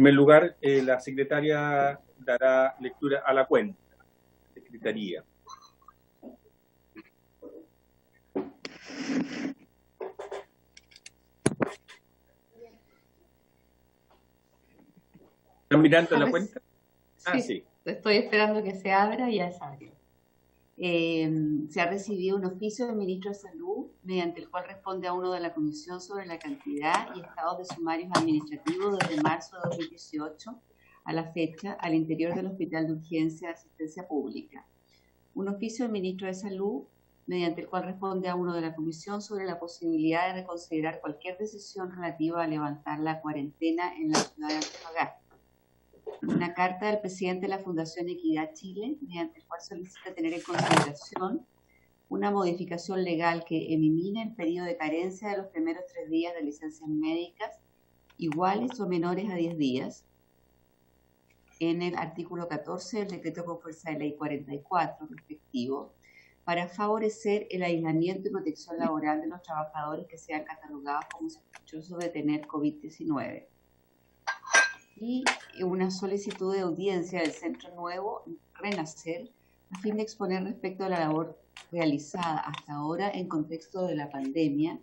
primer lugar, la secretaria dará lectura a la cuenta. Secretaría. ¿Están mirando la cuenta? Sí. Estoy esperando que se abra y ya se abre. Se ha recibido un oficio del Ministro de Salud, mediante el cual responde a uno de la Comisión sobre la cantidad y estados de sumarios administrativos desde marzo de 2018 a la fecha al interior del Hospital de Urgencia de Asistencia Pública. Un oficio del Ministro de Salud, mediante el cual responde a uno de la Comisión sobre la posibilidad de reconsiderar cualquier decisión relativa a levantar la cuarentena en la ciudad de Antofagasta. Una carta del presidente de la Fundación Equidad Chile, mediante el cual solicita tener en consideración una modificación legal que elimine el periodo de carencia de los primeros 3 días de licencias médicas, iguales o menores a 10 días, en el artículo 14 del decreto con fuerza de ley 44 respectivo, para favorecer el aislamiento y protección laboral de los trabajadores que sean catalogados como sospechosos de tener COVID-19. Y una solicitud de audiencia del Centro Nuevo Renacer a fin de exponer respecto a la labor realizada hasta ahora en contexto de la pandemia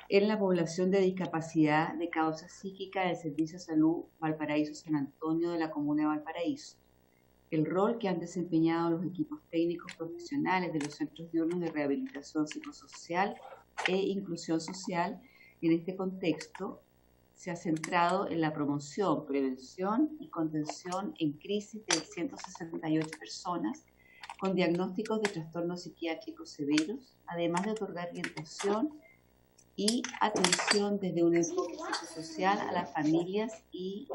en la población de discapacidad de causa psíquica del Servicio de Salud Valparaíso San Antonio de la Comuna de Valparaíso, el rol que han desempeñado los equipos técnicos profesionales de los centros diurnos de rehabilitación psicosocial e inclusión social en este contexto se ha centrado en la promoción, prevención y contención en crisis de 168 personas con diagnósticos de trastornos psiquiátricos severos, además de otorgar orientación y atención desde un enfoque psicosocial a las familias y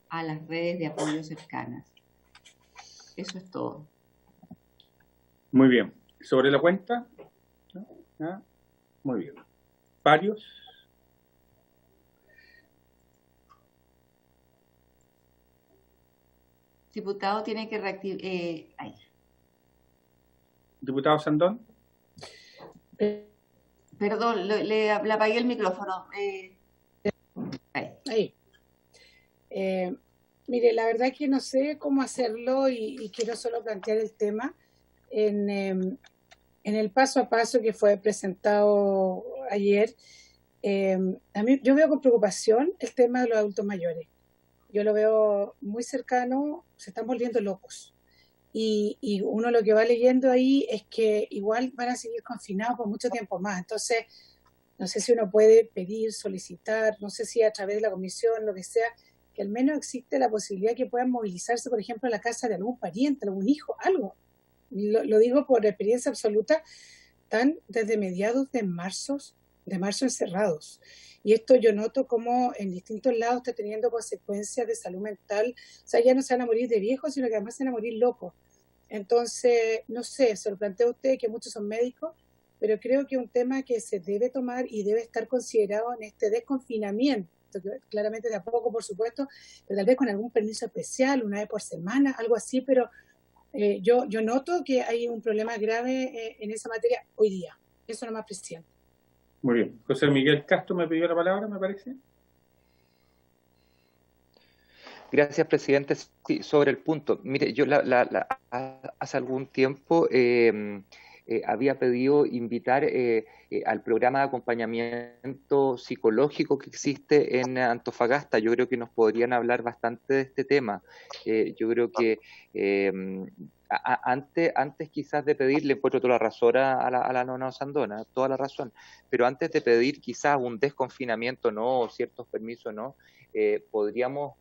a las redes de apoyo cercanas. Eso es todo. Muy bien. ¿Sobre la cuenta? ¿Ah? Muy bien. ¿Varios? Diputado tiene que reactivar... ¿Diputado Sandón? Perdón, le apagué el micrófono. Ahí. Mire, la verdad es que no sé cómo hacerlo y quiero solo plantear el tema en el paso a paso que fue presentado ayer. A mí, yo veo con preocupación el tema de los adultos mayores. Yo lo veo muy cercano, se están volviendo locos. Y uno lo que va leyendo ahí es que igual van a seguir confinados por mucho tiempo más. Entonces, no sé si uno puede pedir, solicitar, no sé si a través de la comisión, lo que sea, que al menos existe la posibilidad que puedan movilizarse, por ejemplo, a la casa de algún pariente, algún hijo, algo. Lo digo por experiencia absoluta, están desde mediados de marzo encerrados. Y esto yo noto como en distintos lados está teniendo consecuencias de salud mental. O sea, ya no se van a morir de viejos, sino que además se van a morir locos. Entonces, no sé, se lo planteo a usted, que muchos son médicos, pero creo que es un tema que se debe tomar y debe estar considerado en este desconfinamiento. Claramente de a poco, por supuesto, pero tal vez con algún permiso especial, una vez por semana, algo así, pero yo noto que hay un problema grave en esa materia hoy día. Eso nomás, presidente. Muy bien. José Miguel Castro me pidió la palabra, me parece. Gracias, presidente. Sí, sobre el punto. Mire, yo hace algún tiempo había pedido invitar al programa de acompañamiento psicológico que existe en Antofagasta. Yo creo que nos podrían hablar bastante de este tema. Yo creo que antes quizás de pedir, le encuentro toda la razón a la nona Sandona, toda la razón, pero antes de pedir quizás un desconfinamiento, ¿no? O ciertos permisos, ¿no? Podríamos...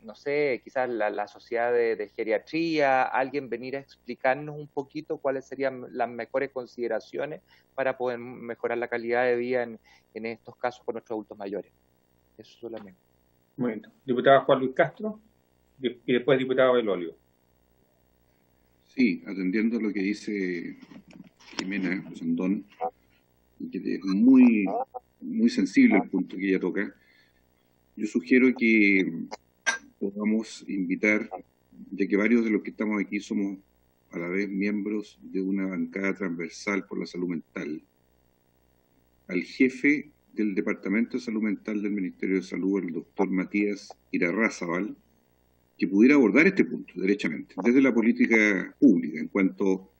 no sé, quizás la sociedad de geriatría, alguien venir a explicarnos un poquito cuáles serían las mejores consideraciones para poder mejorar la calidad de vida en estos casos con nuestros adultos mayores. Eso solamente. Muy bien. Diputado Juan Luis Castro y después diputado Belolio. Sí, atendiendo a lo que dice Jimena Sandón, y que es muy, muy sensible el punto que ella toca, yo sugiero que podamos invitar, ya que varios de los que estamos aquí somos a la vez miembros de una bancada transversal por la salud mental, al jefe del Departamento de Salud Mental del Ministerio de Salud, el doctor Matías Irarrázaval, que pudiera abordar este punto derechamente, desde la política pública, en cuanto,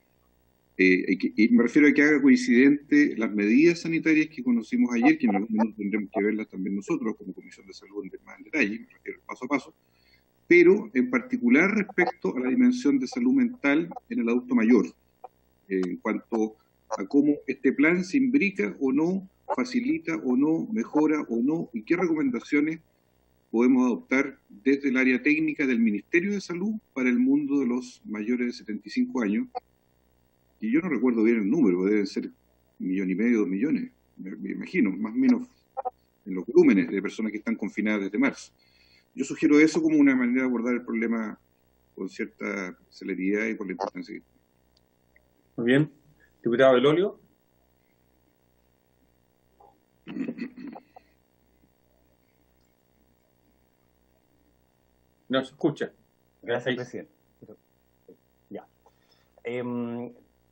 y me refiero a que haga coincidente las medidas sanitarias que conocimos ayer, que en algún momento tendremos que verlas también nosotros, como Comisión de Salud más en detalle, me refiero paso a paso, pero en particular respecto a la dimensión de salud mental en el adulto mayor, en cuanto a cómo este plan se imbrica o no, facilita o no, mejora o no, y qué recomendaciones podemos adoptar desde el área técnica del Ministerio de Salud para el mundo de los mayores de 75 años. Y yo no recuerdo bien el número, deben ser 1,5 millones, 2 millones, me imagino, más o menos en los volúmenes de personas que están confinadas desde marzo. Yo sugiero eso como una manera de abordar el problema con cierta celeridad y por la importancia que tiene. Muy bien. Diputado Belolio. No se escucha. Gracias, presidente. Ya.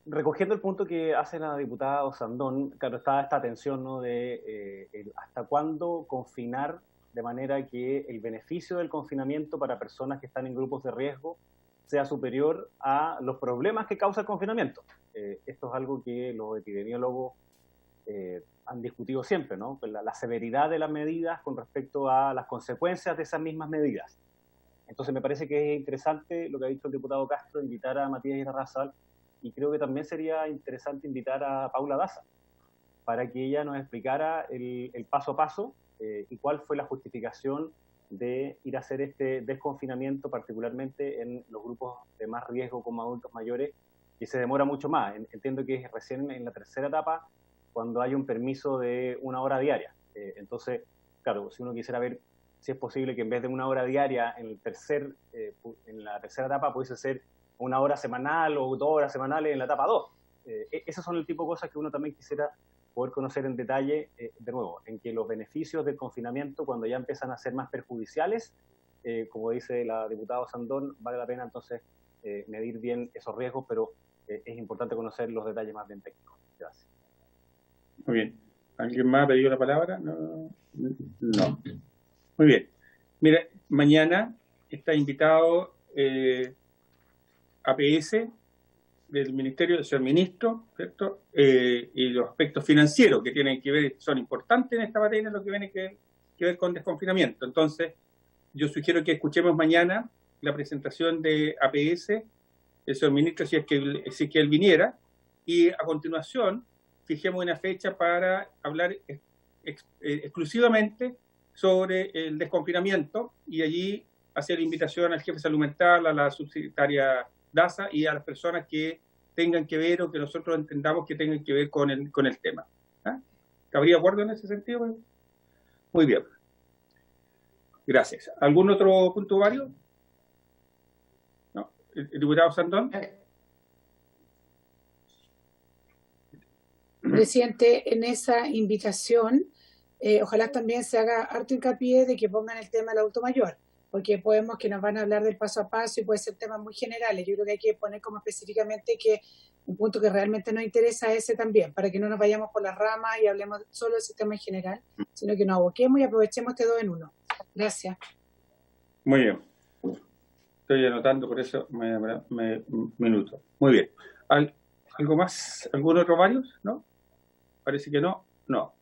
Recogiendo el punto que hace la diputada Osandón, claro, está esta tensión, ¿no?, de hasta cuándo confinar de manera que el beneficio del confinamiento para personas que están en grupos de riesgo sea superior a los problemas que causa el confinamiento. Esto es algo que los epidemiólogos han discutido siempre, ¿no? La severidad de las medidas con respecto a las consecuencias de esas mismas medidas. Entonces me parece que es interesante lo que ha dicho el diputado Castro, invitar a Matías Irarrázaval, y creo que también sería interesante invitar a Paula Daza para que ella nos explicara el paso a paso y cuál fue la justificación de ir a hacer este desconfinamiento, particularmente en los grupos de más riesgo como adultos mayores, que se demora mucho más. Entiendo que es recién en la tercera etapa cuando hay un permiso de 1 hora diaria. Entonces, claro, si uno quisiera ver si es posible que en vez de 1 hora diaria en la tercera etapa pudiese ser 1 hora semanal o 2 horas semanales en la etapa 2. Esos son el tipo de cosas que uno también quisiera poder conocer en detalle, de nuevo, en que los beneficios del confinamiento, cuando ya empiezan a ser más perjudiciales, como dice la diputada Sandón, vale la pena entonces medir bien esos riesgos, pero es importante conocer los detalles más bien técnicos. Gracias. Muy bien. ¿Alguien más ha pedido la palabra? No. Muy bien. Mira, mañana está invitado APS del Ministerio, del señor Ministro, ¿cierto? Y los aspectos financieros que tienen que ver, son importantes en esta materia, lo que tiene que ver con desconfinamiento. Entonces, yo sugiero que escuchemos mañana la presentación de APS, del señor Ministro, si es que él viniera, y a continuación fijemos una fecha para hablar exclusivamente sobre el desconfinamiento, y allí hacer invitación al jefe de salud mental, a la subsecretaria Daza y a las personas que tengan que ver o que nosotros entendamos que tengan que ver con el tema. ¿Ah? ¿Habría acuerdo en ese sentido? Muy bien. Gracias. ¿Algún otro punto varios? ¿No? ¿El diputado Sandón? Presidente, en esa invitación, ojalá también se haga harto hincapié de que pongan el tema del adulto mayor, porque podemos que nos van a hablar del paso a paso y puede ser temas muy generales. Yo creo que hay que poner como específicamente que un punto que realmente nos interesa ese también, para que no nos vayamos por las ramas y hablemos solo del sistema en general, sino que nos aboquemos y aprovechemos este 2 en 1. Gracias. Muy bien. Estoy anotando por eso minuto. Muy bien. ¿Algo más? ¿Algún otro varios? ¿No? Parece que no. No.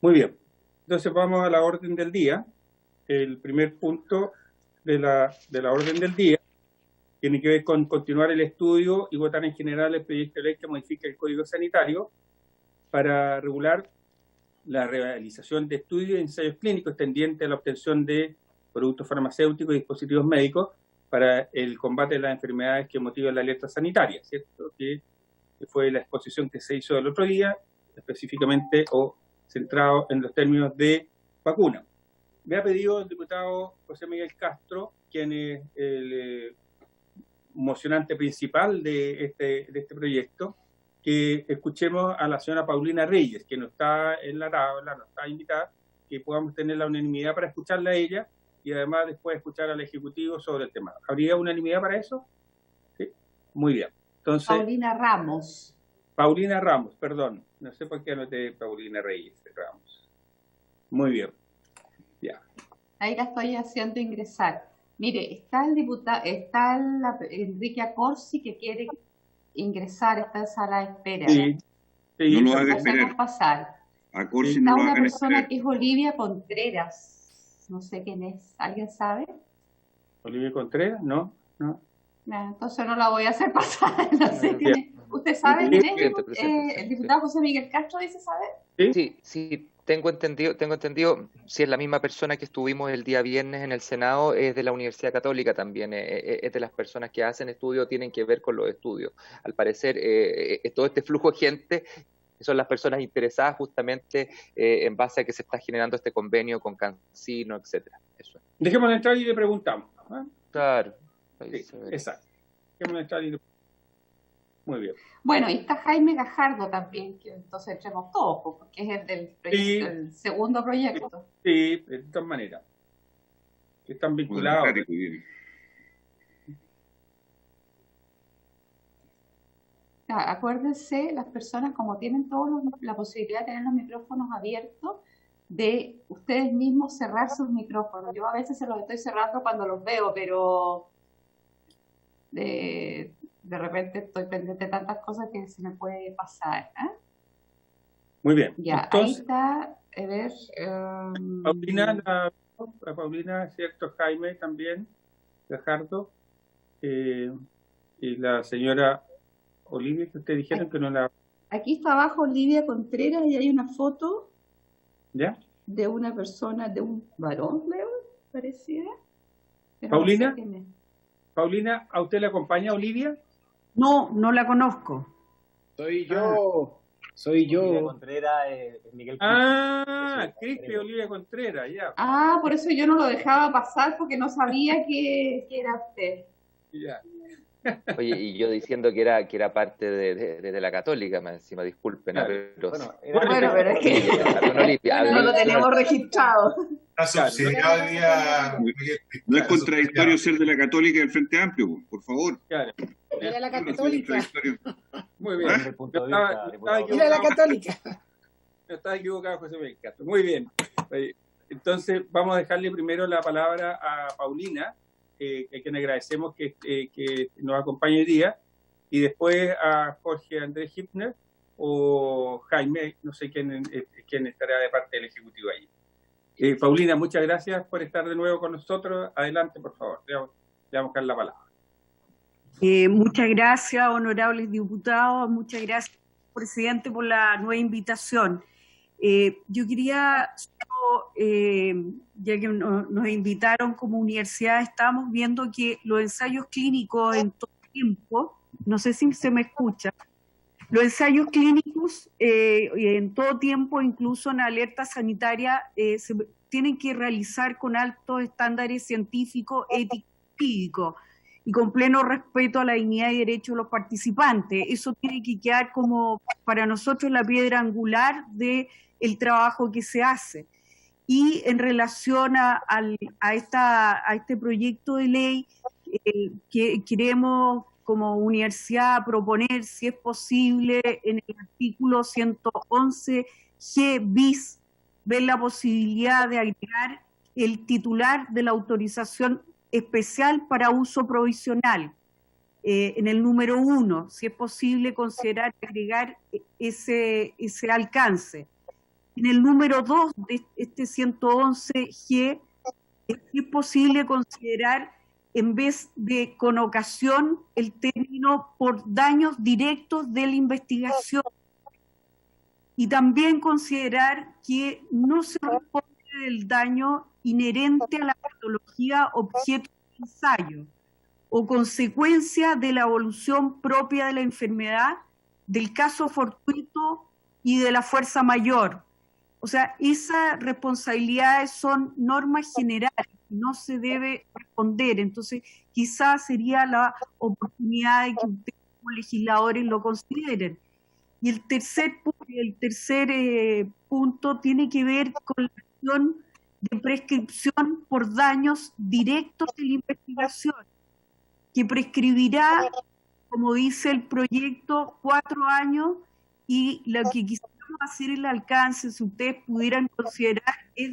Muy bien. Entonces vamos a la orden del día. El primer punto de la orden del día tiene que ver con continuar el estudio y votar en general el proyecto de ley que modifica el Código Sanitario para regular la realización de estudios y ensayos clínicos tendientes a la obtención de productos farmacéuticos y dispositivos médicos para el combate de las enfermedades que motivan la alerta sanitaria, ¿cierto? Que fue la exposición que se hizo el otro día, específicamente o centrado en los términos de vacuna. Me ha pedido el diputado José Miguel Castro, quien es el mocionante principal de este proyecto, que escuchemos a la señora Paulina Reyes, que no está en la tabla, no está invitada, que podamos tener la unanimidad para escucharla a ella y además después escuchar al Ejecutivo sobre el tema. ¿Habría unanimidad para eso? Sí. Muy bien. Entonces, Paulina Ramos. Paulina Ramos, perdón. No sé por qué anoté Paulina Reyes Ramos. Muy bien. Ya. Ahí la estoy haciendo ingresar. Mire, está el diputado, Enrique Acorsi que quiere ingresar, está en sala de espera. Sí, sí, No lo haga Lo hacemos esperar. pasar. A Corsi Está no lo una hagan persona esperar. que es Olivia Contreras. No sé quién es. ¿Alguien sabe? Olivia Contreras, ¿no? No. Entonces no la voy a hacer pasar. No sé quién es. ¿Usted sabe quién es? El diputado José Miguel Castro dice saber. Sí, tengo entendido, si es la misma persona que estuvimos el día viernes en el Senado, es de la Universidad Católica también, es de las personas que hacen estudios, tienen que ver con los estudios. Al parecer, todo este flujo de gente son las personas interesadas justamente en base a que se está generando este convenio con Cancino, etcétera. Eso. Dejémoslo entrar y le preguntamos. ¿Eh? Claro. Sí, exacto. Dejémoslo entrar y le... Muy bien. Bueno, y está Jaime Gajardo también, que entonces entremos todos, porque es el del proyecto, el segundo proyecto. Sí, de todas maneras. Que están vinculados. Acuérdense, las personas, como tienen todos la posibilidad de tener los micrófonos abiertos, de ustedes mismos cerrar sus micrófonos. Yo a veces se los estoy cerrando cuando los veo, pero de repente estoy pendiente de tantas cosas que se me puede pasar. Muy bien. Ya, entonces, ahí está, a ver. Paulina, cierto, Jaime también, Gajardo, y la señora Olivia, que ustedes dijeron que no la... Aquí está abajo Olivia Contreras y hay una foto. ¿Ya? De una persona, de un varón, creo, pareciera. Pero ¿Paulina? No sé quién es. Paulina, ¿a usted le acompaña Olivia? No, no la conozco. Soy yo. Olivia Contreras, Miguel Crispi Olivia Contreras, ya. Por eso yo no lo dejaba pasar porque no sabía que era usted. Ya. Oye, y yo diciendo que era parte de la Católica, más encima, disculpen. Claro. Pero Pero es que no lo tenemos registrado. No es contradictorio ser de la Católica y del Frente Amplio, por favor. Claro. Era la Católica. Muy bien. Era la Católica. No estaba equivocado, José Miguel Castro. Muy bien. Entonces, vamos a dejarle primero la palabra a Paulina, a quien agradecemos que nos acompañe hoy día, y después a Jorge Andrés Hipner o Jaime, no sé quién estará de parte del Ejecutivo allí. Paulina, muchas gracias por estar de nuevo con nosotros. Adelante, por favor. Le vamos a dar la palabra. Muchas gracias, honorables diputados. Muchas gracias, presidente, por la nueva invitación. Yo quería, ya que nos invitaron como universidad, estábamos viendo que los ensayos clínicos en todo tiempo, no sé si se me escucha, los ensayos clínicos en todo tiempo, incluso en alerta sanitaria, se tienen que realizar con altos estándares científicos, éticos y jurídicos, y con pleno respeto a la dignidad y derechos de los participantes. Eso tiene que quedar como para nosotros la piedra angular del trabajo que se hace. Y en relación a este proyecto de ley, que queremos como universidad proponer, si es posible, en el artículo 111 G bis, ver la posibilidad de agregar el titular de la autorización especial para uso provisional. En el número 1, si es posible considerar agregar ese alcance. En el número 2 de este 111G, es posible considerar, en vez de con ocasión, el término por daños directos de la investigación. Y también considerar que no se responde del daño inherente a la patología objeto de ensayo o consecuencia de la evolución propia de la enfermedad, del caso fortuito y de la fuerza mayor. O sea, esas responsabilidades son normas generales, no se debe responder. Entonces, quizás sería la oportunidad de que ustedes como legisladores lo consideren. Y el tercer punto tiene que ver con la acción de prescripción por daños directos de la investigación, que prescribirá, como dice el proyecto, 4 años, y lo que quisiéramos hacer el alcance, si ustedes pudieran considerar es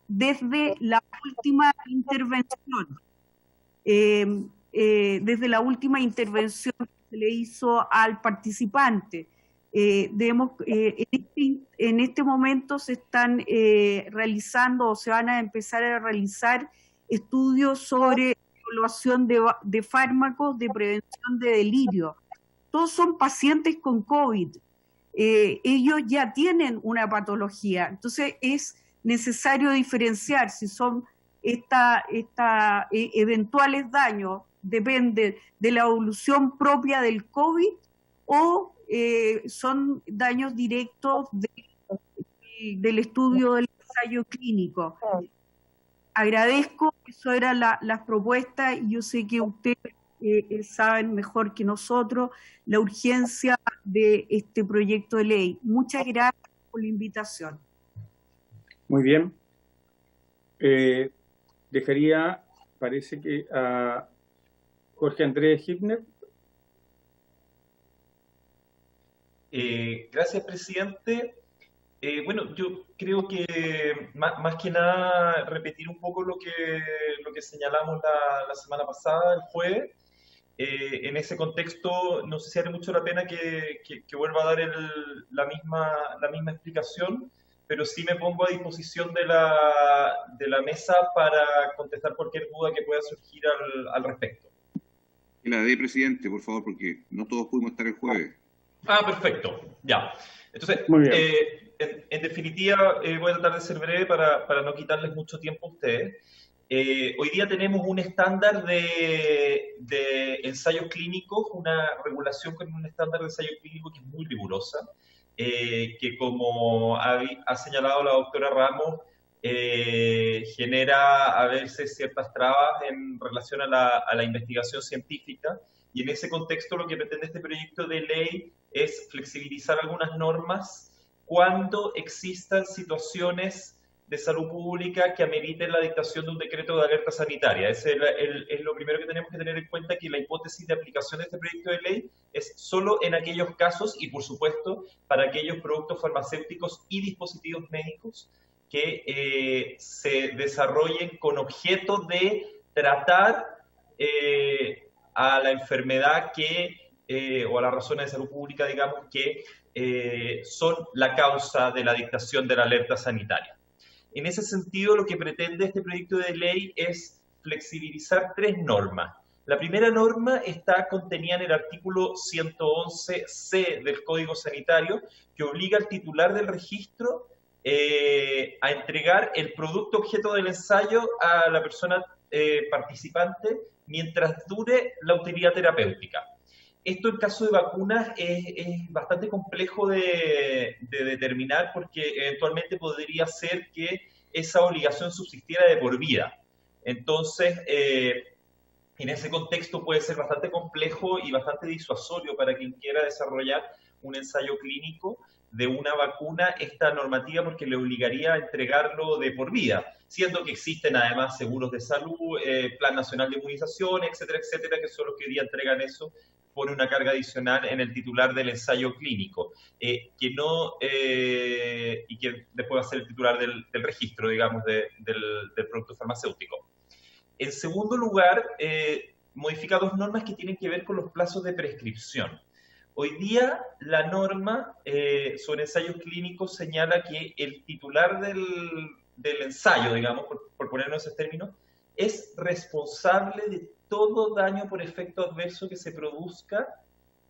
desde la última intervención. Desde la última intervención que se le hizo al participante. En este momento se están realizando o se van a empezar a realizar estudios sobre evaluación de fármacos de prevención de delirio. Todos son pacientes con COVID. Ellos ya tienen una patología, entonces es necesario diferenciar si son eventuales daños, depende de la evolución propia del COVID o son daños directos del estudio del ensayo clínico. Agradezco, eso eran las propuestas y yo sé que ustedes saben mejor que nosotros la urgencia de este proyecto de ley. Muchas gracias por la invitación. Muy bien. Dejaría, parece que a Jorge Andrés Hibner. Gracias, presidente. Bueno, yo creo que más que nada repetir un poco lo que señalamos la semana pasada, el jueves. En ese contexto, no sé si vale mucho la pena que vuelva a dar la misma explicación, pero sí me pongo a disposición de la mesa para contestar cualquier duda que pueda surgir al respecto. Que la dé, presidente, por favor, porque no todos pudimos estar el jueves. Ah, perfecto, ya. Entonces, en definitiva, voy a tratar de ser breve para no quitarles mucho tiempo a ustedes. Hoy día tenemos un estándar de ensayos clínicos, una regulación con un estándar de ensayo clínico que es muy rigurosa, que como ha señalado la doctora Ramos, genera a veces ciertas trabas en relación a la investigación científica, y en ese contexto lo que pretende este proyecto de ley es flexibilizar algunas normas cuando existan situaciones de salud pública que ameriten la dictación de un decreto de alerta sanitaria. Ese es lo primero que tenemos que tener en cuenta, que la hipótesis de aplicación de este proyecto de ley es solo en aquellos casos y, por supuesto, para aquellos productos farmacéuticos y dispositivos médicos que se desarrollen con objeto de tratar a la enfermedad o a las razones de salud pública, digamos, que son la causa de la dictación de la alerta sanitaria. En ese sentido, lo que pretende este proyecto de ley es flexibilizar 3 normas. La primera norma está contenida en el artículo 111C del Código Sanitario, que obliga al titular del registro a entregar el producto objeto del ensayo a la persona participante mientras dure la utilidad terapéutica. Esto en caso de vacunas es bastante complejo de determinar, porque eventualmente podría ser que esa obligación subsistiera de por vida. Entonces, en ese contexto puede ser bastante complejo y bastante disuasorio para quien quiera desarrollar un ensayo clínico de una vacuna esta normativa, porque le obligaría a entregarlo de por vida, siendo que existen además seguros de salud, Plan Nacional de Inmunización, etcétera, etcétera, que son los que hoy día entregan eso, pone una carga adicional en el titular del ensayo clínico, y que después va a ser el titular del registro, digamos, del producto farmacéutico. En segundo lugar, modifica 2 normas que tienen que ver con los plazos de prescripción. Hoy día la norma sobre ensayos clínicos señala que el titular del ensayo, digamos, por ponerlo en esos términos, es responsable de todo daño por efecto adverso que se produzca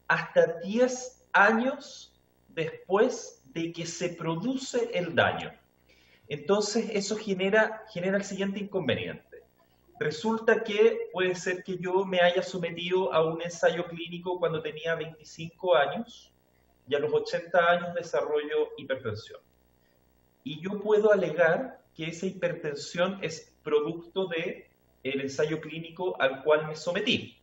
hasta 10 años después de que se produce el daño. Entonces, eso genera el siguiente inconveniente. Resulta que puede ser que yo me haya sometido a un ensayo clínico cuando tenía 25 años y a los 80 años desarrollo hipertensión. Y yo puedo alegar que esa hipertensión es producto del ensayo clínico al cual me sometí.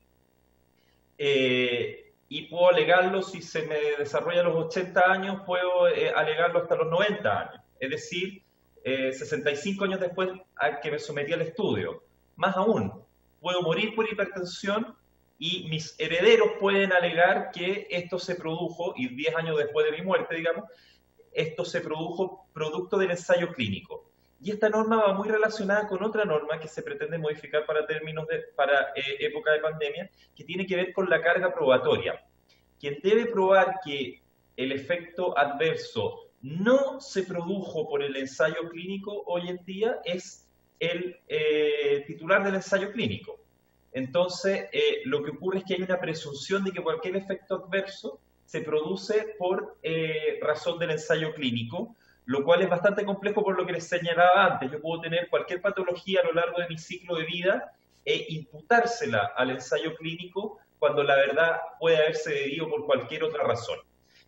Y puedo alegarlo, si se me desarrolla a los 80 años, puedo alegarlo hasta los 90 años. Es decir, 65 años después a que me sometí al estudio. Más aún, puedo morir por hipertensión y mis herederos pueden alegar que esto se produjo, y 10 años después de mi muerte, digamos, esto se produjo producto del ensayo clínico. Y esta norma va muy relacionada con otra norma que se pretende modificar para época de pandemia, que tiene que ver con la carga probatoria. Quien debe probar que el efecto adverso no se produjo por el ensayo clínico hoy en día es el titular del ensayo clínico. Entonces, lo que ocurre es que hay una presunción de que cualquier efecto adverso se produce por razón del ensayo clínico, lo cual es bastante complejo por lo que les señalaba antes. Yo puedo tener cualquier patología a lo largo de mi ciclo de vida e imputársela al ensayo clínico cuando la verdad puede haberse debido por cualquier otra razón.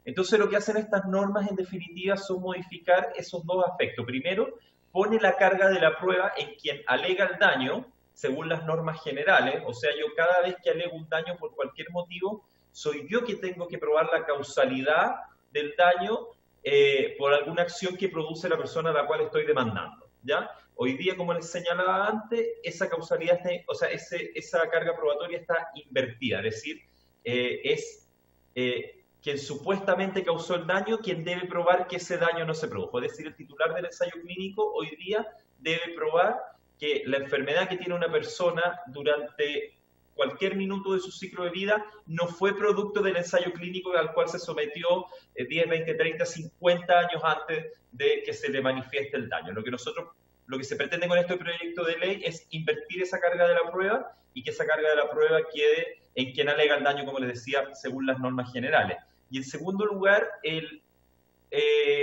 Entonces, lo que hacen estas normas, en definitiva, son modificar esos dos aspectos. Primero, pone la carga de la prueba en quien alega el daño, según las normas generales. O sea, yo cada vez que alego un daño por cualquier motivo, soy yo que tengo que probar la causalidad del daño por alguna acción que produce la persona a la cual estoy demandando, ¿ya? Hoy día, como les señalaba antes, esa causalidad, esa carga probatoria está invertida, es decir, es quien supuestamente causó el daño quien debe probar que ese daño no se produjo. Es decir, el titular del ensayo clínico hoy día debe probar que la enfermedad que tiene una persona durante cualquier minuto de su ciclo de vida no fue producto del ensayo clínico al cual se sometió 10, 20, 30, 50 años antes de que se le manifieste el daño. Lo que se pretende con este proyecto de ley es invertir esa carga de la prueba y que esa carga de la prueba quede en quien alega el daño, como les decía, según las normas generales. Y en segundo lugar,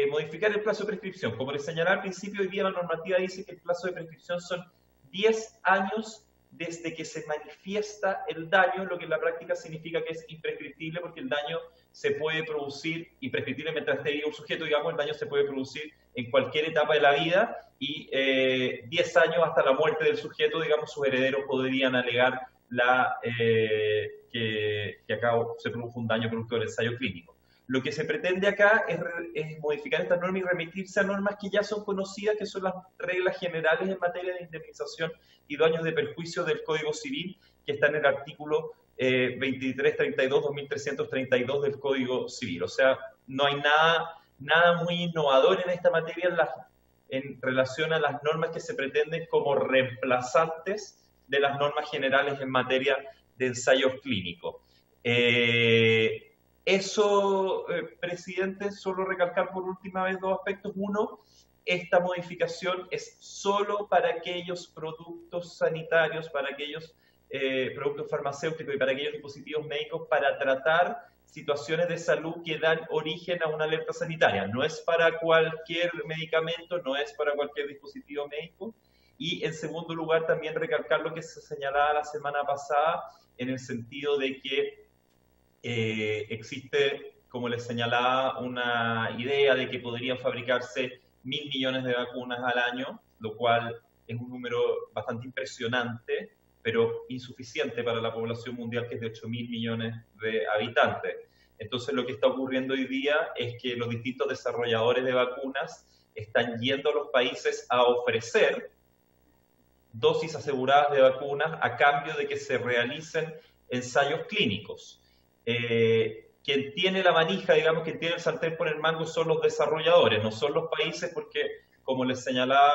modificar el plazo de prescripción. Como les señalaba al principio, hoy día la normativa dice que el plazo de prescripción son 10 años desde que se manifiesta el daño, lo que en la práctica significa que es imprescriptible, porque el daño se puede producir, imprescriptible mientras esté vivo un sujeto, digamos, el daño se puede producir en cualquier etapa de la vida, y 10 años hasta la muerte del sujeto, digamos, sus herederos podrían alegar que acá se produjo un daño producto del ensayo clínico. Lo que se pretende acá es modificar esta norma y remitirse a normas que ya son conocidas, que son las reglas generales en materia de indemnización y daños de perjuicio del Código Civil, que está en el artículo 2332-2332 del Código Civil. O sea, no hay nada muy innovador en esta materia en relación a las normas que se pretenden como reemplazantes de las normas generales en materia de ensayos clínicos. Eso, presidente, solo recalcar por última vez dos aspectos. Uno, esta modificación es solo para aquellos productos sanitarios, para aquellos productos farmacéuticos y para aquellos dispositivos médicos para tratar situaciones de salud que dan origen a una alerta sanitaria. No es para cualquier medicamento, no es para cualquier dispositivo médico. Y en segundo lugar, también recalcar lo que se señalaba la semana pasada, en el sentido de que existe, como les señalaba, una idea de que podrían fabricarse 1.000 millones de vacunas al año, lo cual es un número bastante impresionante, pero insuficiente para la población mundial, que es de 8.000 millones de habitantes. Entonces, lo que está ocurriendo hoy día es que los distintos desarrolladores de vacunas están yendo a los países a ofrecer dosis aseguradas de vacunas a cambio de que se realicen ensayos clínicos. Quien tiene la manija, digamos, quien tiene el sartén por el mango son los desarrolladores, no son los países, porque, como les señalaba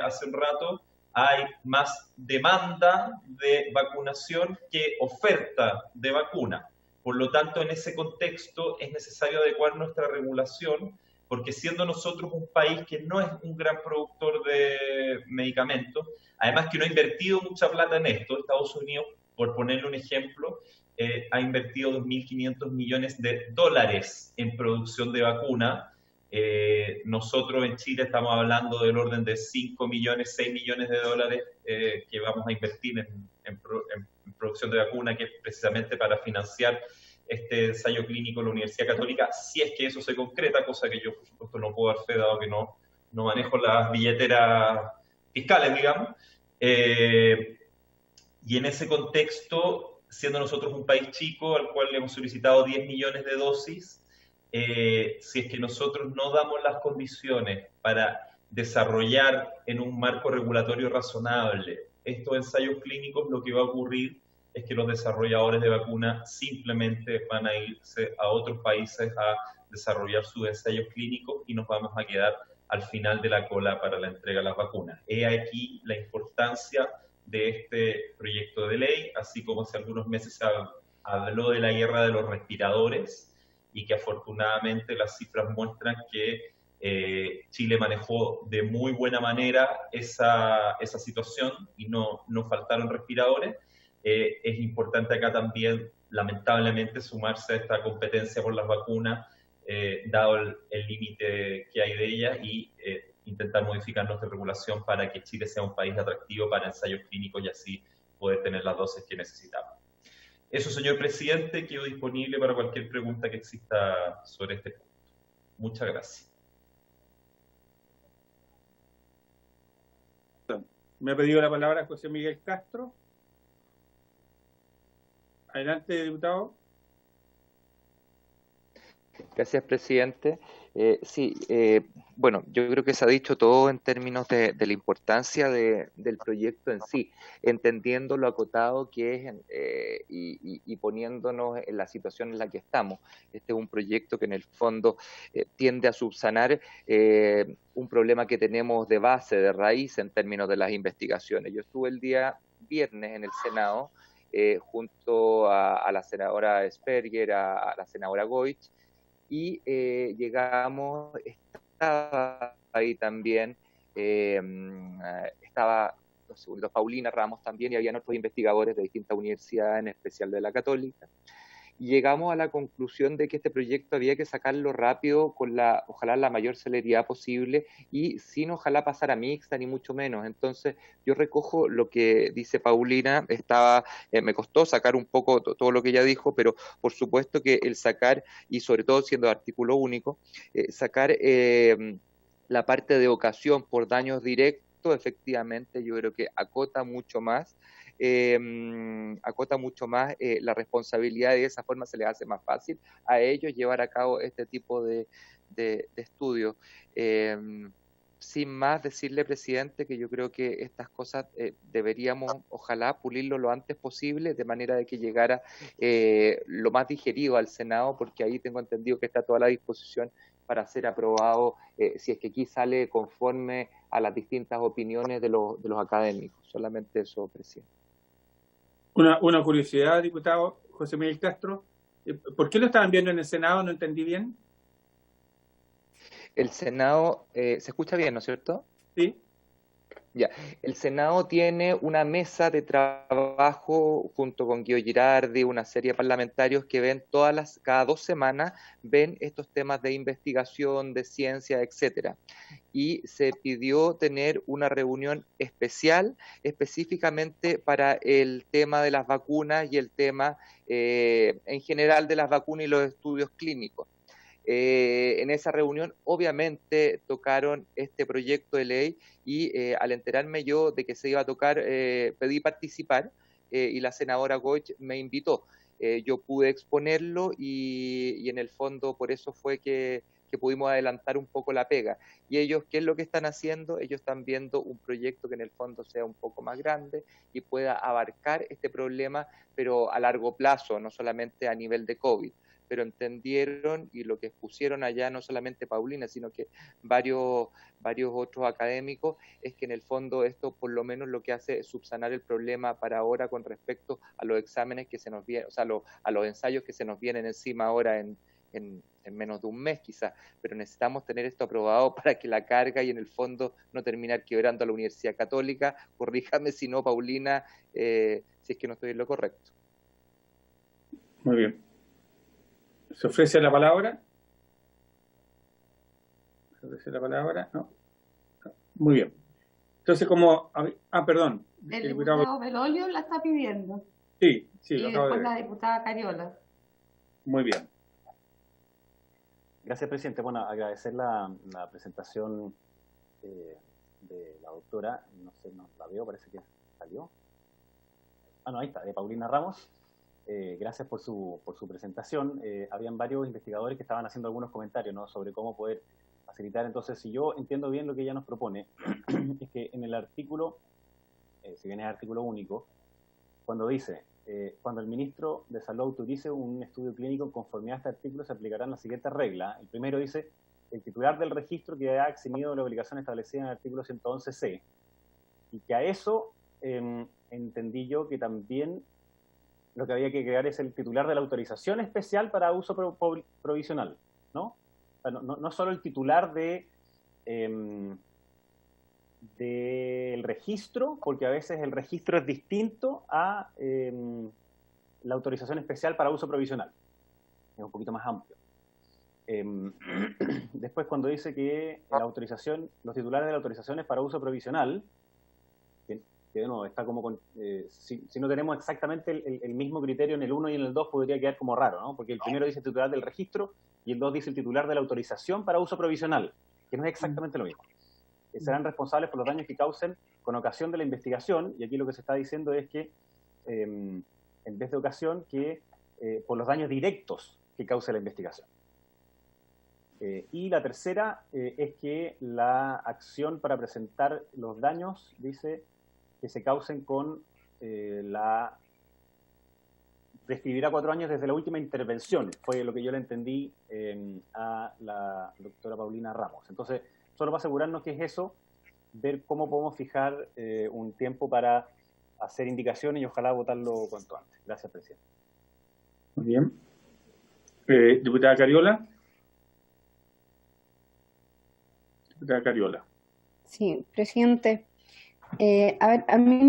hace un rato, hay más demanda de vacunación que oferta de vacuna. Por lo tanto, en ese contexto es necesario adecuar nuestra regulación, porque siendo nosotros un país que no es un gran productor de medicamentos, además que no ha invertido mucha plata en esto, Estados Unidos, por ponerle un ejemplo, ha invertido 2.500 millones de dólares en producción de vacuna. Nosotros en Chile estamos hablando del orden de 5 millones, 6 millones de dólares que vamos a invertir en producción de vacuna, que es precisamente para financiar este ensayo clínico en la Universidad Católica, si es que eso se concreta, cosa que yo, por supuesto, no puedo dar fe, dado que no manejo las billeteras fiscales, digamos. Y en ese contexto, siendo nosotros un país chico al cual le hemos solicitado 10 millones de dosis, si es que nosotros no damos las condiciones para desarrollar en un marco regulatorio razonable estos ensayos clínicos, lo que va a ocurrir es que los desarrolladores de vacunas simplemente van a irse a otros países a desarrollar sus ensayos clínicos y nos vamos a quedar al final de la cola para la entrega de las vacunas. He aquí la importancia de este proyecto de ley, así como hace algunos meses se habló de la guerra de los respiradores y que afortunadamente las cifras muestran que Chile manejó de muy buena manera esa situación y no faltaron respiradores. Es importante acá también, lamentablemente, sumarse a esta competencia por las vacunas, dado el límite que hay de ellas, y intentar modificar nuestra regulación para que Chile sea un país atractivo para ensayos clínicos y así poder tener las dosis que necesitamos. Eso, señor presidente, quedo disponible para cualquier pregunta que exista sobre este punto. Muchas gracias. Me ha pedido la palabra José Miguel Castro. Adelante, diputado. Gracias, presidente. Bueno, yo creo que se ha dicho todo en términos de la importancia del proyecto en sí, entendiendo lo acotado que es y poniéndonos en la situación en la que estamos. Este es un proyecto que en el fondo tiende a subsanar un problema que tenemos de base, de raíz en términos de las investigaciones. Yo estuve el día viernes en el Senado junto a la senadora Sperger, a la senadora Goich, y llegamos, estaba ahí también, estaba Paulina Ramos también, y habían otros investigadores de distintas universidades, en especial de la Católica, y llegamos a la conclusión de que este proyecto había que sacarlo rápido, con ojalá la mayor celeridad posible, y sin ojalá pasar a mixta, ni mucho menos. Entonces, yo recojo lo que dice Paulina, me costó sacar un poco todo lo que ella dijo, pero por supuesto que el sacar, y sobre todo siendo de artículo único, sacar la parte de ocasión por daños directos, efectivamente, yo creo que acota mucho más la responsabilidad, y de esa forma se les hace más fácil a ellos llevar a cabo este tipo de estudios. Sin más, decirle, presidente, que yo creo que estas cosas deberíamos, ojalá, pulirlo lo antes posible, de manera de que llegara lo más digerido al Senado, porque ahí tengo entendido que está toda la disposición para ser aprobado, si es que aquí sale conforme a las distintas opiniones de los académicos. Solamente eso, presidente. Una curiosidad, diputado José Miguel Castro. ¿Por qué lo estaban viendo en el Senado? No entendí bien. El Senado, ¿se escucha bien, no es cierto? Sí. Ya, el Senado tiene una mesa de trabajo junto con Guido Girardi, una serie de parlamentarios que ven cada 2 semanas, ven estos temas de investigación, de ciencia, etcétera. Y se pidió tener una reunión especial, específicamente para el tema de las vacunas y el tema en general de las vacunas y los estudios clínicos. En esa reunión obviamente tocaron este proyecto de ley y al enterarme yo de que se iba a tocar, pedí participar y la senadora Goich me invitó. Yo pude exponerlo y en el fondo por eso fue que pudimos adelantar un poco la pega. Y ellos, ¿qué es lo que están haciendo? Ellos están viendo un proyecto que en el fondo sea un poco más grande y pueda abarcar este problema, pero a largo plazo, no solamente a nivel de COVID. Pero entendieron, y lo que expusieron allá, no solamente Paulina, sino que varios otros académicos, es que en el fondo esto por lo menos lo que hace es subsanar el problema para ahora con respecto a los exámenes que se nos vienen, o sea, a los ensayos que se nos vienen encima ahora en menos de un mes quizás, pero necesitamos tener esto aprobado para que la carga y en el fondo no terminar quebrando a la Universidad Católica. Corríjame si no, Paulina, si es que no estoy en lo correcto. Muy bien. ¿Se ofrece la palabra? ¿Se ofrece la palabra? No. Muy bien. Entonces, perdón. El diputado Belolio la está pidiendo. Sí, y lo acabo de ver. después la diputada Cariola. Muy bien. Gracias, presidente. Bueno, agradecer la presentación de la doctora. No sé, no la veo, parece que salió. No, ahí está, de Paulina Ramos. Gracias por su presentación. Habían varios investigadores que estaban haciendo algunos comentarios, ¿no?, sobre cómo poder facilitar. Entonces, si yo entiendo bien lo que ella nos propone, es que en el artículo, si bien es artículo único, cuando dice, cuando el ministro de Salud autorice un estudio clínico en conformidad a este artículo, se aplicarán las siguientes reglas. El primero dice, el titular del registro que ha eximido de la obligación establecida en el artículo 111c. Y que a eso entendí yo que también lo que había que crear es el titular de la autorización especial para uso provisional, ¿no? O sea, no solo el titular del registro, porque a veces el registro es distinto a la autorización especial para uso provisional. Es un poquito más amplio. Después, cuando dice que la autorización, los titulares de la autorización es para uso provisional, que de nuevo está como si no tenemos exactamente el mismo criterio en el 1 y en el 2, podría quedar como raro, ¿no? Porque el primero dice el titular del registro y el 2 dice el titular de la autorización para uso provisional, que no es exactamente lo mismo. Serán responsables por los daños que causen con ocasión de la investigación, y aquí lo que se está diciendo es que, en vez de ocasión, que por los daños directos que cause la investigación. Y la tercera es que la acción para presentar los daños, dice, que se causen con prescribirá 4 años desde la última intervención, fue lo que yo le entendí a la doctora Paulina Ramos. Entonces, solo para asegurarnos que es eso, ver cómo podemos fijar un tiempo para hacer indicaciones y ojalá votarlo cuanto antes. Gracias, presidente. Muy bien. Diputada Cariola. Diputada Cariola. Sí, presidente. A ver, a mí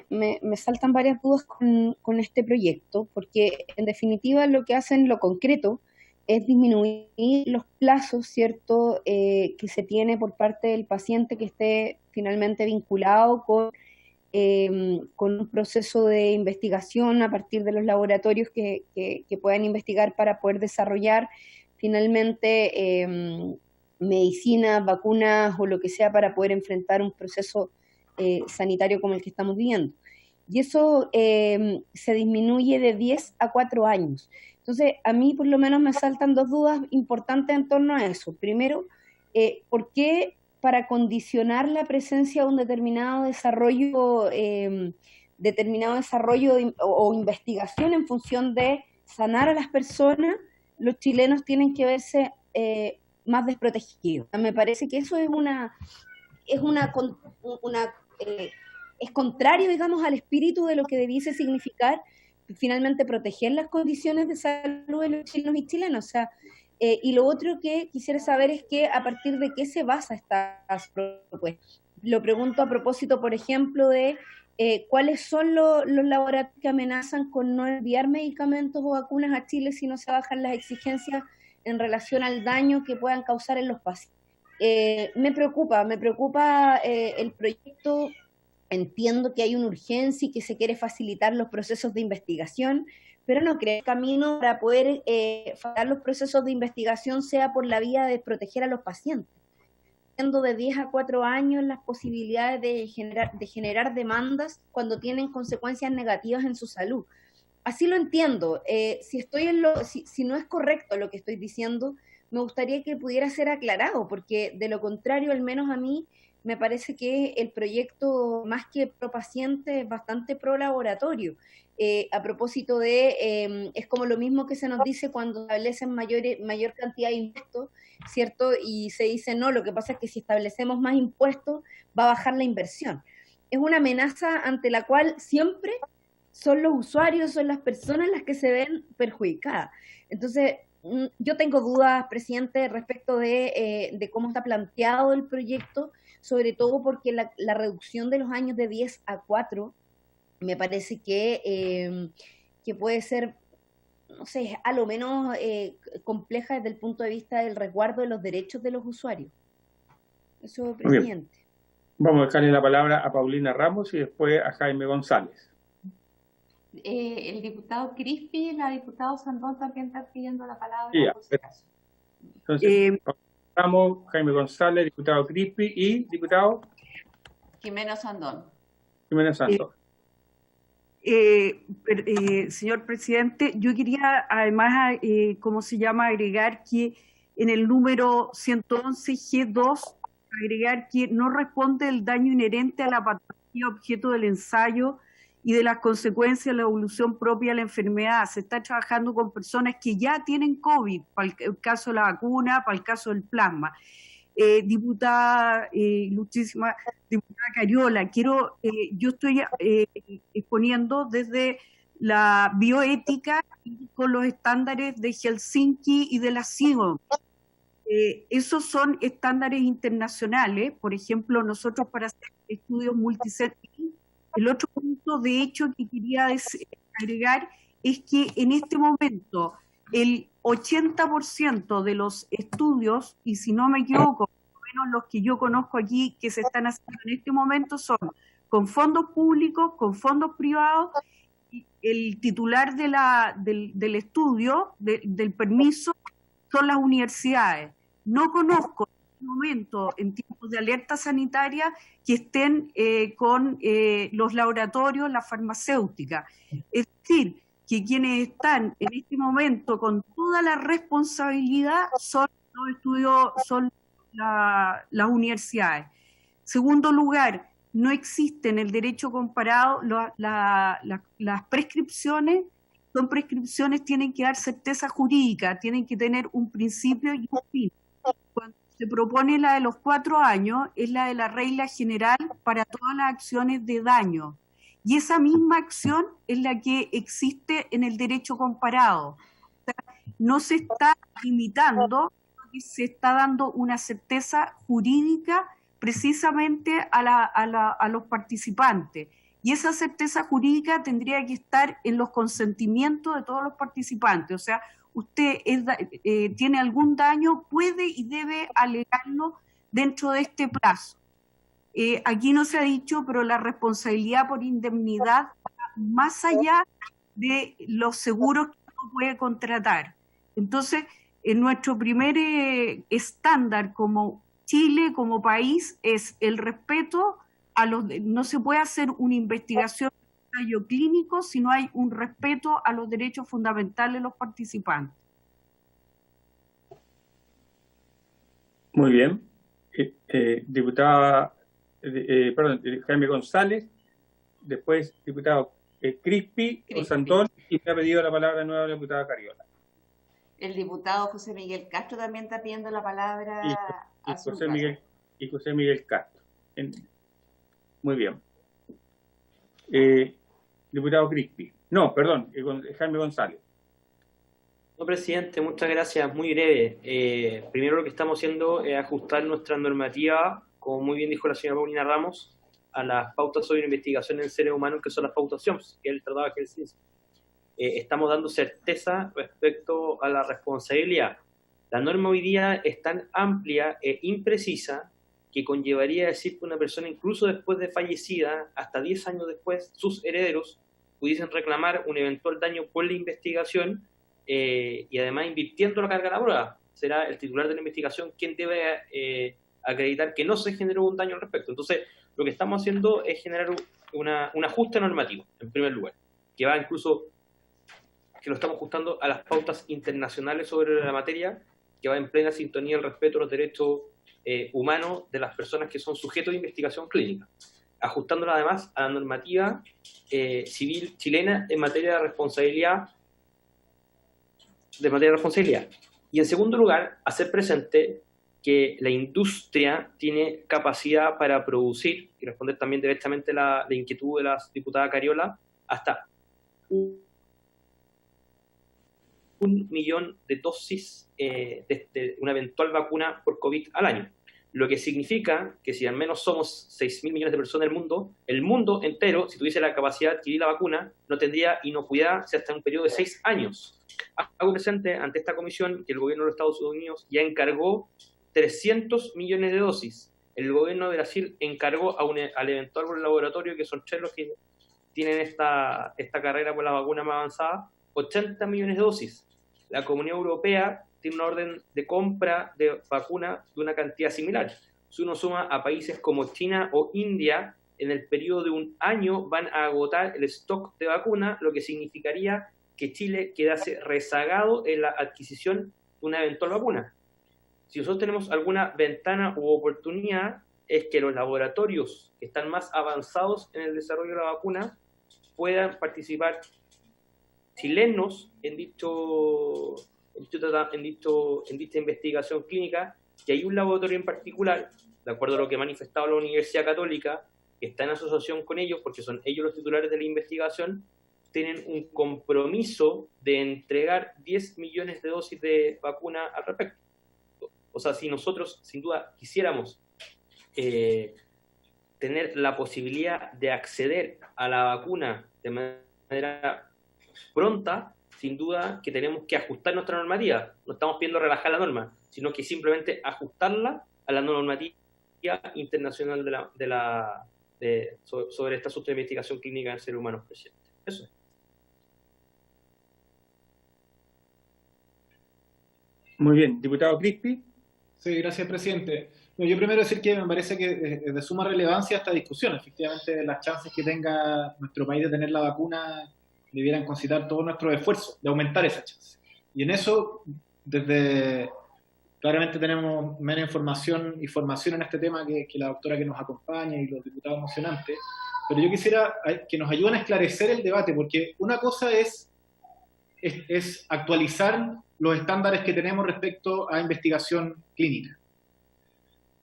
me saltan varias dudas con este proyecto, porque en definitiva lo que hacen lo concreto es disminuir los plazos, ¿cierto?, que se tiene por parte del paciente que esté finalmente vinculado con un proceso de investigación a partir de los laboratorios que puedan investigar para poder desarrollar finalmente medicinas, vacunas o lo que sea para poder enfrentar un proceso sanitario como el que estamos viviendo. Y eso se disminuye de 10 a 4 años. Entonces, a mí por lo menos me saltan 2 dudas importantes en torno a eso. Primero, ¿por qué para condicionar la presencia de un determinado desarrollo o investigación en función de sanar a las personas, los chilenos tienen que verse más desprotegidos? Me parece que eso es es contrario, digamos, al espíritu de lo que debiese significar finalmente proteger las condiciones de salud de los chilenos y chilenas. O sea, y lo otro que quisiera saber es que a partir de qué se basa esta propuesta. Lo pregunto a propósito, por ejemplo, de cuáles son los laboratorios que amenazan con no enviar medicamentos o vacunas a Chile si no se bajan las exigencias en relación al daño que puedan causar en los pacientes. Me preocupa el proyecto. Entiendo que hay una urgencia y que se quiere facilitar los procesos de investigación, pero no creo que el camino para poder facilitar los procesos de investigación sea por la vía de proteger a los pacientes. Teniendo de 10 a 4 años las posibilidades de generar demandas cuando tienen consecuencias negativas en su salud. Así lo entiendo. Si no es correcto lo que estoy diciendo, me gustaría que pudiera ser aclarado, porque de lo contrario, al menos a mí, me parece que el proyecto, más que pro paciente, es bastante pro laboratorio. A propósito de, es como lo mismo que se nos dice cuando establecen mayor cantidad de impuestos, ¿cierto? Y se dice, no, lo que pasa es que si establecemos más impuestos, va a bajar la inversión. Es una amenaza ante la cual siempre son los usuarios, son las personas las que se ven perjudicadas. Entonces, yo tengo dudas, presidente, respecto de cómo está planteado el proyecto, sobre todo porque la reducción de los años de 10 a 4 me parece que puede ser, no sé, a lo menos compleja desde el punto de vista del resguardo de los derechos de los usuarios. Eso, presidente. Vamos a dejarle la palabra a Paulina Ramos y después a Jaime González. El diputado Crispi y la diputada Sandón también están pidiendo la palabra. Sí, entonces, Ramos, Jaime González, diputado Crispi y diputado Jimena Sandón. Jimena Sandón. Señor presidente, yo quería además, agregar que en el número 111G2, agregar que no responde el daño inherente a la patología objeto del ensayo y de las consecuencias de la evolución propia de la enfermedad. Se está trabajando con personas que ya tienen COVID, para el caso de la vacuna, para el caso del plasma. Diputada, ilustrísima diputada Cariola, yo estoy exponiendo desde la bioética con los estándares de Helsinki y de la CIGO. Esos son estándares internacionales. Por ejemplo, nosotros para hacer estudios multicéntricos, el otro punto de hecho que quería agregar es que en este momento el 80% de los estudios, y si no me equivoco, por lo menos los que yo conozco aquí que se están haciendo en este momento, son con fondos públicos, con fondos privados, y el titular del estudio, del permiso, son las universidades. No conozco en este momento, en tiempos de alerta sanitaria, que estén con los laboratorios, la farmacéutica. Es decir, que quienes están en este momento con toda la responsabilidad son los estudios, son las universidades. Segundo lugar, no existe en el derecho comparado las prescripciones. Son prescripciones, tienen que dar certeza jurídica, tienen que tener un principio y un fin. Cuando se propone la de los 4 años, es la de la regla general para todas las acciones de daño. Y esa misma acción es la que existe en el derecho comparado. O sea, no se está limitando, se está dando una certeza jurídica precisamente a los participantes. Y esa certeza jurídica tendría que estar en los consentimientos de todos los participantes. O sea, usted tiene algún daño, puede y debe alegarlo dentro de este plazo. Aquí no se ha dicho, pero la responsabilidad por indemnidad va más allá de los seguros que uno puede contratar. Entonces, en nuestro primer estándar como Chile, como país, es el respeto a no se puede hacer una investigación de ensayo clínico si no hay un respeto a los derechos fundamentales de los participantes. Muy bien. Diputada, Jaime González, después diputado Crispi, Osandón, y me ha pedido la palabra nueva la diputada Cariola. El diputado José Miguel Castro también está pidiendo la palabra. Y José Miguel Castro. Muy bien. Diputado Crispi. No, perdón, Jaime González. No, presidente, muchas gracias. Muy breve. Primero lo que estamos haciendo es ajustar nuestra normativa, como muy bien dijo la señora Paulina Ramos, a las pautas sobre investigación en seres humanos, que son las pautas SIOMS, que es el Tratado de Helsinki. Estamos dando certeza respecto a la responsabilidad. La norma hoy día es tan amplia e imprecisa que conllevaría decir que una persona, incluso después de fallecida, hasta 10 años después, sus herederos pudiesen reclamar un eventual daño por la investigación y además invirtiendo la carga de la prueba. Será el titular de la investigación quien debe acreditar que no se generó un daño al respecto. Entonces, lo que estamos haciendo es generar un ajuste normativo, en primer lugar, que va incluso, que lo estamos ajustando a las pautas internacionales sobre la materia, que va en plena sintonía el respeto a los derechos humanos de las personas que son sujetos de investigación clínica, ajustándola además a la normativa civil chilena en materia de responsabilidad. Y en segundo lugar, hacer presente que la industria tiene capacidad para producir, y responder también directamente la inquietud de la diputada Cariola, hasta 1 millón de dosis de una eventual vacuna por COVID al año. Lo que significa que si al menos somos 6.000 millones de personas en el mundo entero, si tuviese la capacidad de adquirir la vacuna, no tendría inocuidad hasta un periodo de 6 años. Hago presente ante esta comisión que el gobierno de los Estados Unidos ya encargó 300 millones de dosis. El gobierno de Brasil encargó al eventual laboratorio, que son 3 los que tienen esta carrera por la vacuna más avanzada, 80 millones de dosis. La Comunidad Europea tiene una orden de compra de vacuna de una cantidad similar. Si uno suma a países como China o India, en el periodo de 1 año van a agotar el stock de vacuna, lo que significaría que Chile quedase rezagado en la adquisición de una eventual vacuna. Si nosotros tenemos alguna ventana u oportunidad, es que los laboratorios que están más avanzados en el desarrollo de la vacuna puedan participar chilenos en dicha investigación clínica, y hay un laboratorio en particular, de acuerdo a lo que ha manifestado la Universidad Católica, que está en asociación con ellos, porque son ellos los titulares de la investigación, tienen un compromiso de entregar 10 millones de dosis de vacuna al respecto. O sea, si nosotros, sin duda, quisiéramos tener la posibilidad de acceder a la vacuna de manera pronta, sin duda que tenemos que ajustar nuestra normativa. No estamos pidiendo relajar la norma, sino que simplemente ajustarla a la normativa internacional sobre esta asunto de investigación clínica en seres humanos, presidente. Eso es. Muy bien. Diputado Crispi. Sí, gracias, presidente. Bueno, yo primero decir que me parece que es de suma relevancia esta discusión. Efectivamente, las chances que tenga nuestro país de tener la vacuna debieran considerar todos nuestros esfuerzos de aumentar esa chance. Y en eso, claramente tenemos menos información y formación en este tema que la doctora que nos acompaña y los diputados mocionantes, pero yo quisiera que nos ayuden a esclarecer el debate, porque una cosa es actualizar los estándares que tenemos respecto a investigación clínica.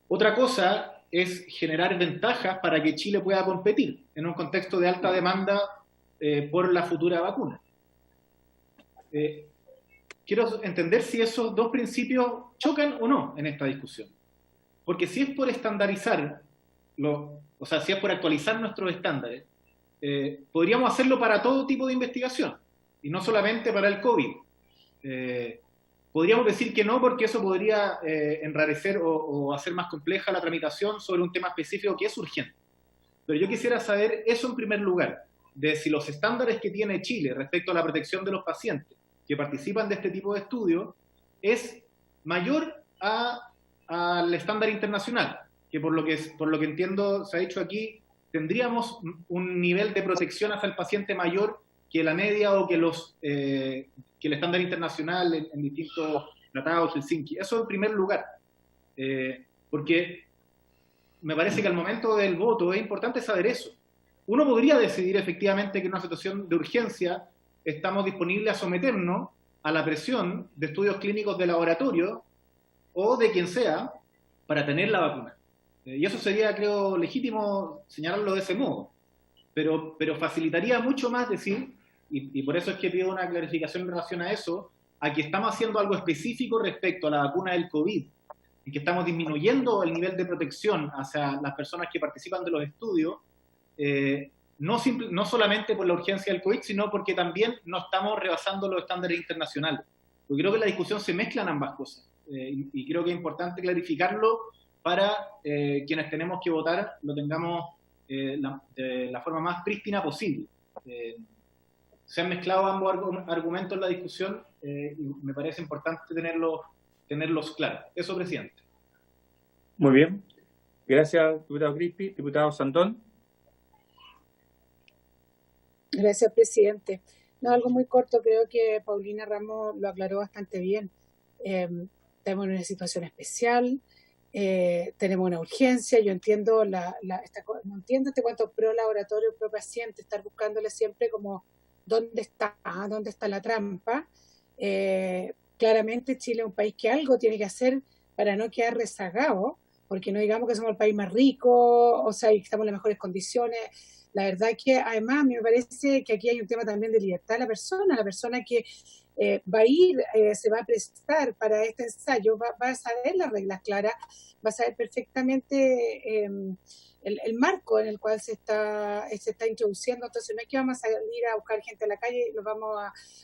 Otra cosa es generar ventajas para que Chile pueda competir en un contexto de alta demanda por la futura vacuna. Quiero entender si esos dos principios chocan o no en esta discusión. Porque si es por estandarizar, o sea, si es por actualizar nuestros estándares, podríamos hacerlo para todo tipo de investigación, y no solamente para el COVID. Podríamos decir que no, porque eso podría enrarecer o hacer más compleja la tramitación sobre un tema específico que es urgente. Pero yo quisiera saber eso en primer lugar, de si los estándares que tiene Chile respecto a la protección de los pacientes que participan de este tipo de estudios es mayor al estándar internacional, que por lo que entiendo se ha dicho aquí, tendríamos un nivel de protección hacia el paciente mayor que la media o que el estándar internacional en distintos tratados, Helsinki. Eso en primer lugar, porque me parece que al momento del voto es importante saber eso. Uno podría decidir efectivamente que en una situación de urgencia estamos disponibles a someternos a la presión de estudios clínicos de laboratorio o de quien sea para tener la vacuna. Y eso sería, creo, legítimo señalarlo de ese modo. Pero facilitaría mucho más decir, y por eso es que pido una clarificación en relación a eso, a que estamos haciendo algo específico respecto a la vacuna del COVID, y que estamos disminuyendo el nivel de protección hacia las personas que participan de los estudios, no solamente por la urgencia del COVID, sino porque también no estamos rebasando los estándares internacionales. Porque creo que en la discusión se mezclan ambas cosas, y creo que es importante clarificarlo para quienes tenemos que votar, lo tengamos de la forma más prístina posible. Se han mezclado ambos argumentos en la discusión, y me parece importante tenerlos claros. Eso, presidente. Muy bien. Gracias, diputado Crispi. Diputado Sandón. Gracias, presidente. No, algo muy corto, creo que Paulina Ramos lo aclaró bastante bien. Estamos en una situación especial, tenemos una urgencia. Yo entiendo no entiendo este cuento pro laboratorio, pro paciente, estar buscándole siempre como dónde está la trampa. Claramente Chile es un país que algo tiene que hacer para no quedar rezagado, porque no digamos que somos el país más rico, o sea, y que estamos en las mejores condiciones. La verdad es que además me parece que aquí hay un tema también de libertad de la persona que va a ir, se va a prestar para este ensayo, va a saber las reglas claras, va a saber perfectamente el marco en el cual se está introduciendo. Entonces no es que vamos a salir a buscar gente a la calle y los vamos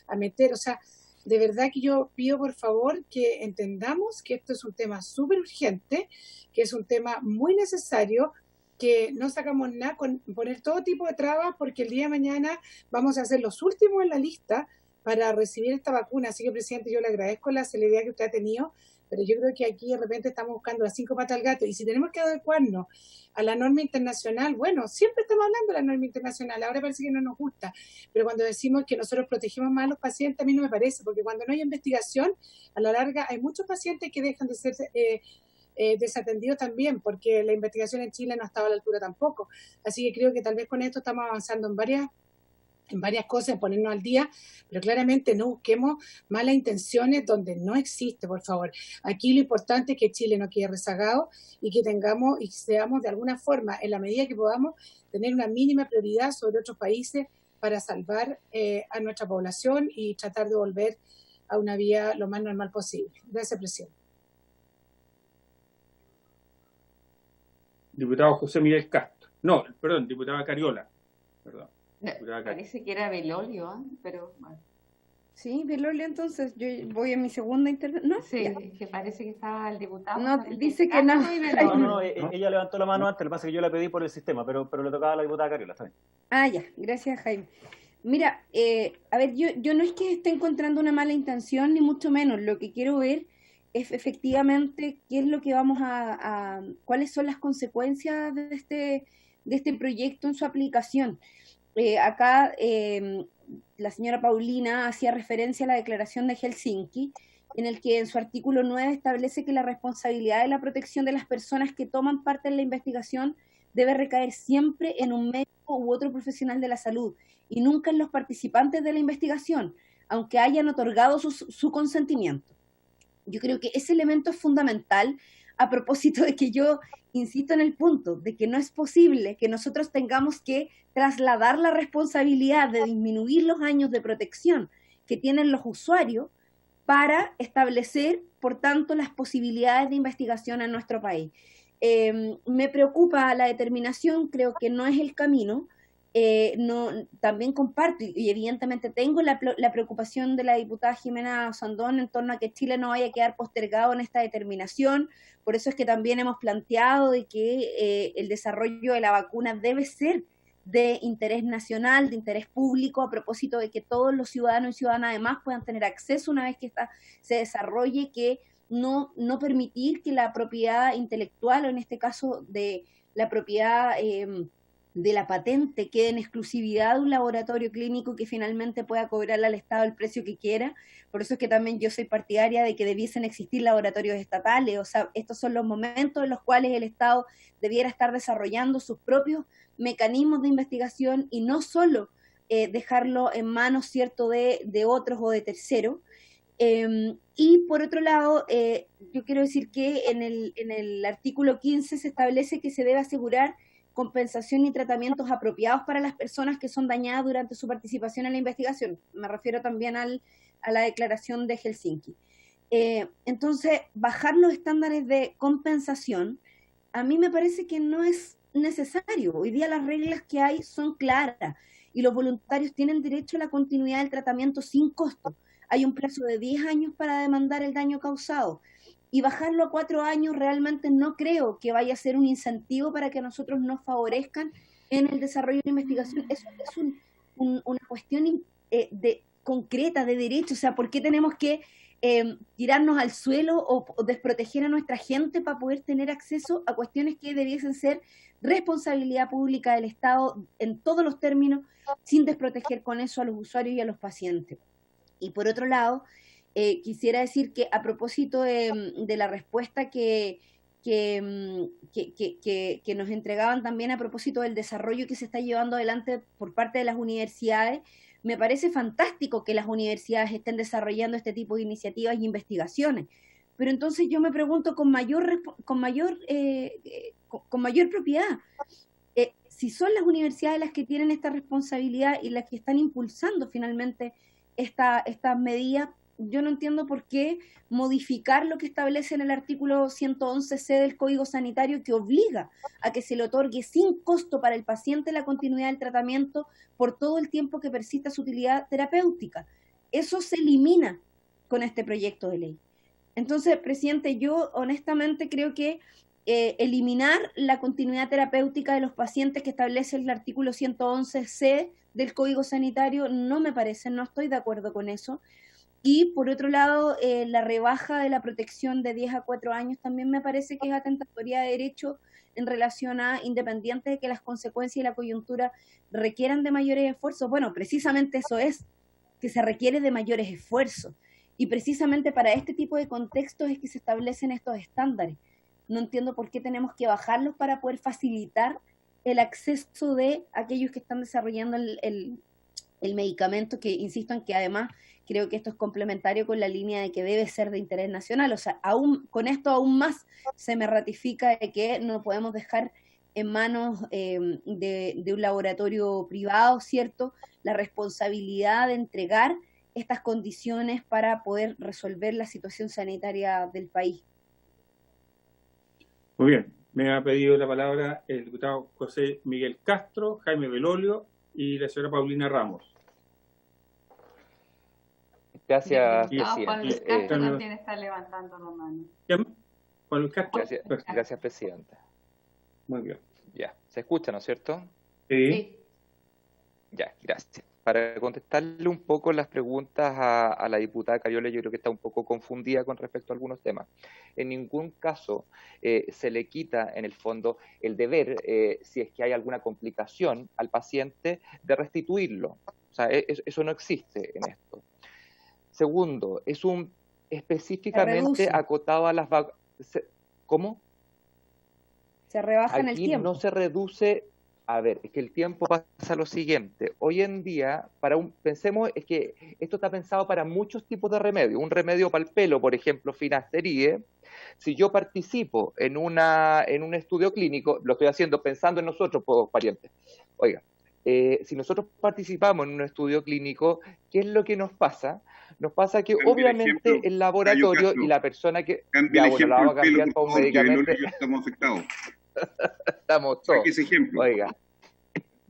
a meter, o sea, de verdad que yo pido por favor que entendamos que esto es un tema súper urgente, que es un tema muy necesario, que no sacamos nada con poner todo tipo de trabas, porque el día de mañana vamos a ser los últimos en la lista para recibir esta vacuna. Así que, presidente, yo le agradezco la celeridad que usted ha tenido, pero yo creo que aquí de repente estamos buscando las 5 patas al gato, y si tenemos que adecuarnos a la norma internacional, bueno, siempre estamos hablando de la norma internacional, ahora parece que no nos gusta, pero cuando decimos que nosotros protegemos más a los pacientes, a mí no me parece, porque cuando no hay investigación, a la larga hay muchos pacientes que dejan de ser desatendidos también, porque la investigación en Chile no ha estado a la altura tampoco. Así que creo que tal vez con esto estamos avanzando en varias en varias cosas, ponernos al día, pero claramente no busquemos malas intenciones donde no existe, por favor. Aquí lo importante es que Chile no quede rezagado y que tengamos y seamos de alguna forma, en la medida que podamos, tener una mínima prioridad sobre otros países para salvar a nuestra población y tratar de volver a una vía lo más normal posible. Gracias, presidente. Diputado José Miguel Castro. No, perdón, diputada Cariola. Perdón. Parece que era Belolio, ¿eh? Pero bueno. Sí, Belolio, entonces yo voy a mi segunda intervención. ¿No? Sí, Ya. que parece que estaba el diputado. No, dice que no. No, ella levantó la mano antes, lo que pasa es que yo la pedí por el sistema, pero le tocaba a la diputada Cariola, está bien. Ah, ya, gracias, Jaime. Mira, a ver, yo no es que esté encontrando una mala intención, ni mucho menos. Lo que quiero ver es efectivamente qué es lo que vamos cuáles son las consecuencias de este proyecto en su aplicación. Acá la señora Paulina hacía referencia a la Declaración de Helsinki, en el que en su artículo 9 establece que la responsabilidad de la protección de las personas que toman parte en la investigación debe recaer siempre en un médico u otro profesional de la salud y nunca en los participantes de la investigación, aunque hayan otorgado su consentimiento. Yo creo que ese elemento es fundamental a propósito de que yo insisto en el punto de que no es posible que nosotros tengamos que trasladar la responsabilidad de disminuir los años de protección que tienen los usuarios para establecer, por tanto, las posibilidades de investigación en nuestro país. Me preocupa la determinación, creo que no es el camino. También comparto y evidentemente tengo la preocupación de la diputada Jimena Osandón en torno a que Chile no vaya a quedar postergado en esta determinación. Por eso es que también hemos planteado de que el desarrollo de la vacuna debe ser de interés nacional, de interés público, a propósito de que todos los ciudadanos y ciudadanas además puedan tener acceso una vez que se desarrolle, que no permitir que la propiedad intelectual, o en este caso de la propiedad de la patente, quede en exclusividad de un laboratorio clínico que finalmente pueda cobrarle al Estado el precio que quiera. Por eso es que también yo soy partidaria de que debiesen existir laboratorios estatales. O sea, estos son los momentos en los cuales el Estado debiera estar desarrollando sus propios mecanismos de investigación y no solo dejarlo en manos, ¿cierto?, de otros o de terceros. Y por otro lado, yo quiero decir que en el artículo 15 se establece que se debe asegurar compensación y tratamientos apropiados para las personas que son dañadas durante su participación en la investigación. Me refiero también a la declaración de Helsinki. Entonces, bajar los estándares de compensación, a mí me parece que no es necesario. Hoy día las reglas que hay son claras y los voluntarios tienen derecho a la continuidad del tratamiento sin costo. Hay un plazo de 10 años para demandar el daño causado. Y bajarlo a 4 años realmente no creo que vaya a ser un incentivo para que nosotros nos favorezcan en el desarrollo de la investigación. Eso es una cuestión concreta de derecho. O sea, ¿por qué tenemos que tirarnos al suelo o desproteger a nuestra gente para poder tener acceso a cuestiones que debiesen ser responsabilidad pública del Estado en todos los términos, sin desproteger con eso a los usuarios y a los pacientes? Y por otro lado, quisiera decir que a propósito de la respuesta que nos entregaban también a propósito del desarrollo que se está llevando adelante por parte de las universidades, me parece fantástico que las universidades estén desarrollando este tipo de iniciativas y investigaciones. Pero entonces yo me pregunto con mayor propiedad, si son las universidades las que tienen esta responsabilidad y las que están impulsando finalmente estas medidas, yo no entiendo por qué modificar lo que establece en el artículo 111C del Código Sanitario, que obliga a que se le otorgue sin costo para el paciente la continuidad del tratamiento por todo el tiempo que persista su utilidad terapéutica. Eso se elimina con este proyecto de ley. Entonces, presidente, yo honestamente creo que eliminar la continuidad terapéutica de los pacientes que establece el artículo 111C del Código Sanitario no me parece, no estoy de acuerdo con eso. Y por otro lado, la rebaja de la protección de 10 a 4 años también me parece que es atentatoria de derecho en relación a, independiente de que las consecuencias y la coyuntura requieran de mayores esfuerzos. Bueno, precisamente eso es, que se requiere de mayores esfuerzos. Y precisamente para este tipo de contextos es que se establecen estos estándares. No entiendo por qué tenemos que bajarlos para poder facilitar el acceso de aquellos que están desarrollando el medicamento, que insisto en que además creo que esto es complementario con la línea de que debe ser de interés nacional. O sea, con esto aún más se me ratifica de que no podemos dejar en manos de un laboratorio privado, ¿cierto?, la responsabilidad de entregar estas condiciones para poder resolver la situación sanitaria del país. Muy bien, me ha pedido la palabra el diputado José Miguel Castro, Jaime Belolio y la señora Paulina Ramos. Gracias, El diputado Juan Luis presidente. Castro también está levantando la mano. ¿Quién? Juan Luis Castro. Gracias, presidenta. Muy bien. Ya, ¿se escucha, no es cierto? Sí. Ya, gracias. Para contestarle un poco las preguntas a la diputada Cariola, yo creo que está un poco confundida con respecto a algunos temas. En ningún caso se le quita, en el fondo, el deber, si es que hay alguna complicación al paciente, de restituirlo. O sea, eso no existe en esto. Segundo, es específicamente acotado a las vacunas. ¿Cómo? Se rebaja en el Aquí tiempo. no se reduce. A ver, es que el tiempo pasa lo siguiente. Hoy en día, pensemos, es que esto está pensado para muchos tipos de remedios. Un remedio para el pelo, por ejemplo, finasteride. Si yo participo en un estudio clínico, lo estoy haciendo pensando en nosotros, pues, parientes. Oiga, si nosotros participamos en un estudio clínico, ¿qué es lo que nos pasa? Nos pasa que obviamente el laboratorio y la persona que... Ya, bueno, la vamos a cambiar para un medicamento. Estamos afectados. Estamos todos. Ese ejemplo. Oiga,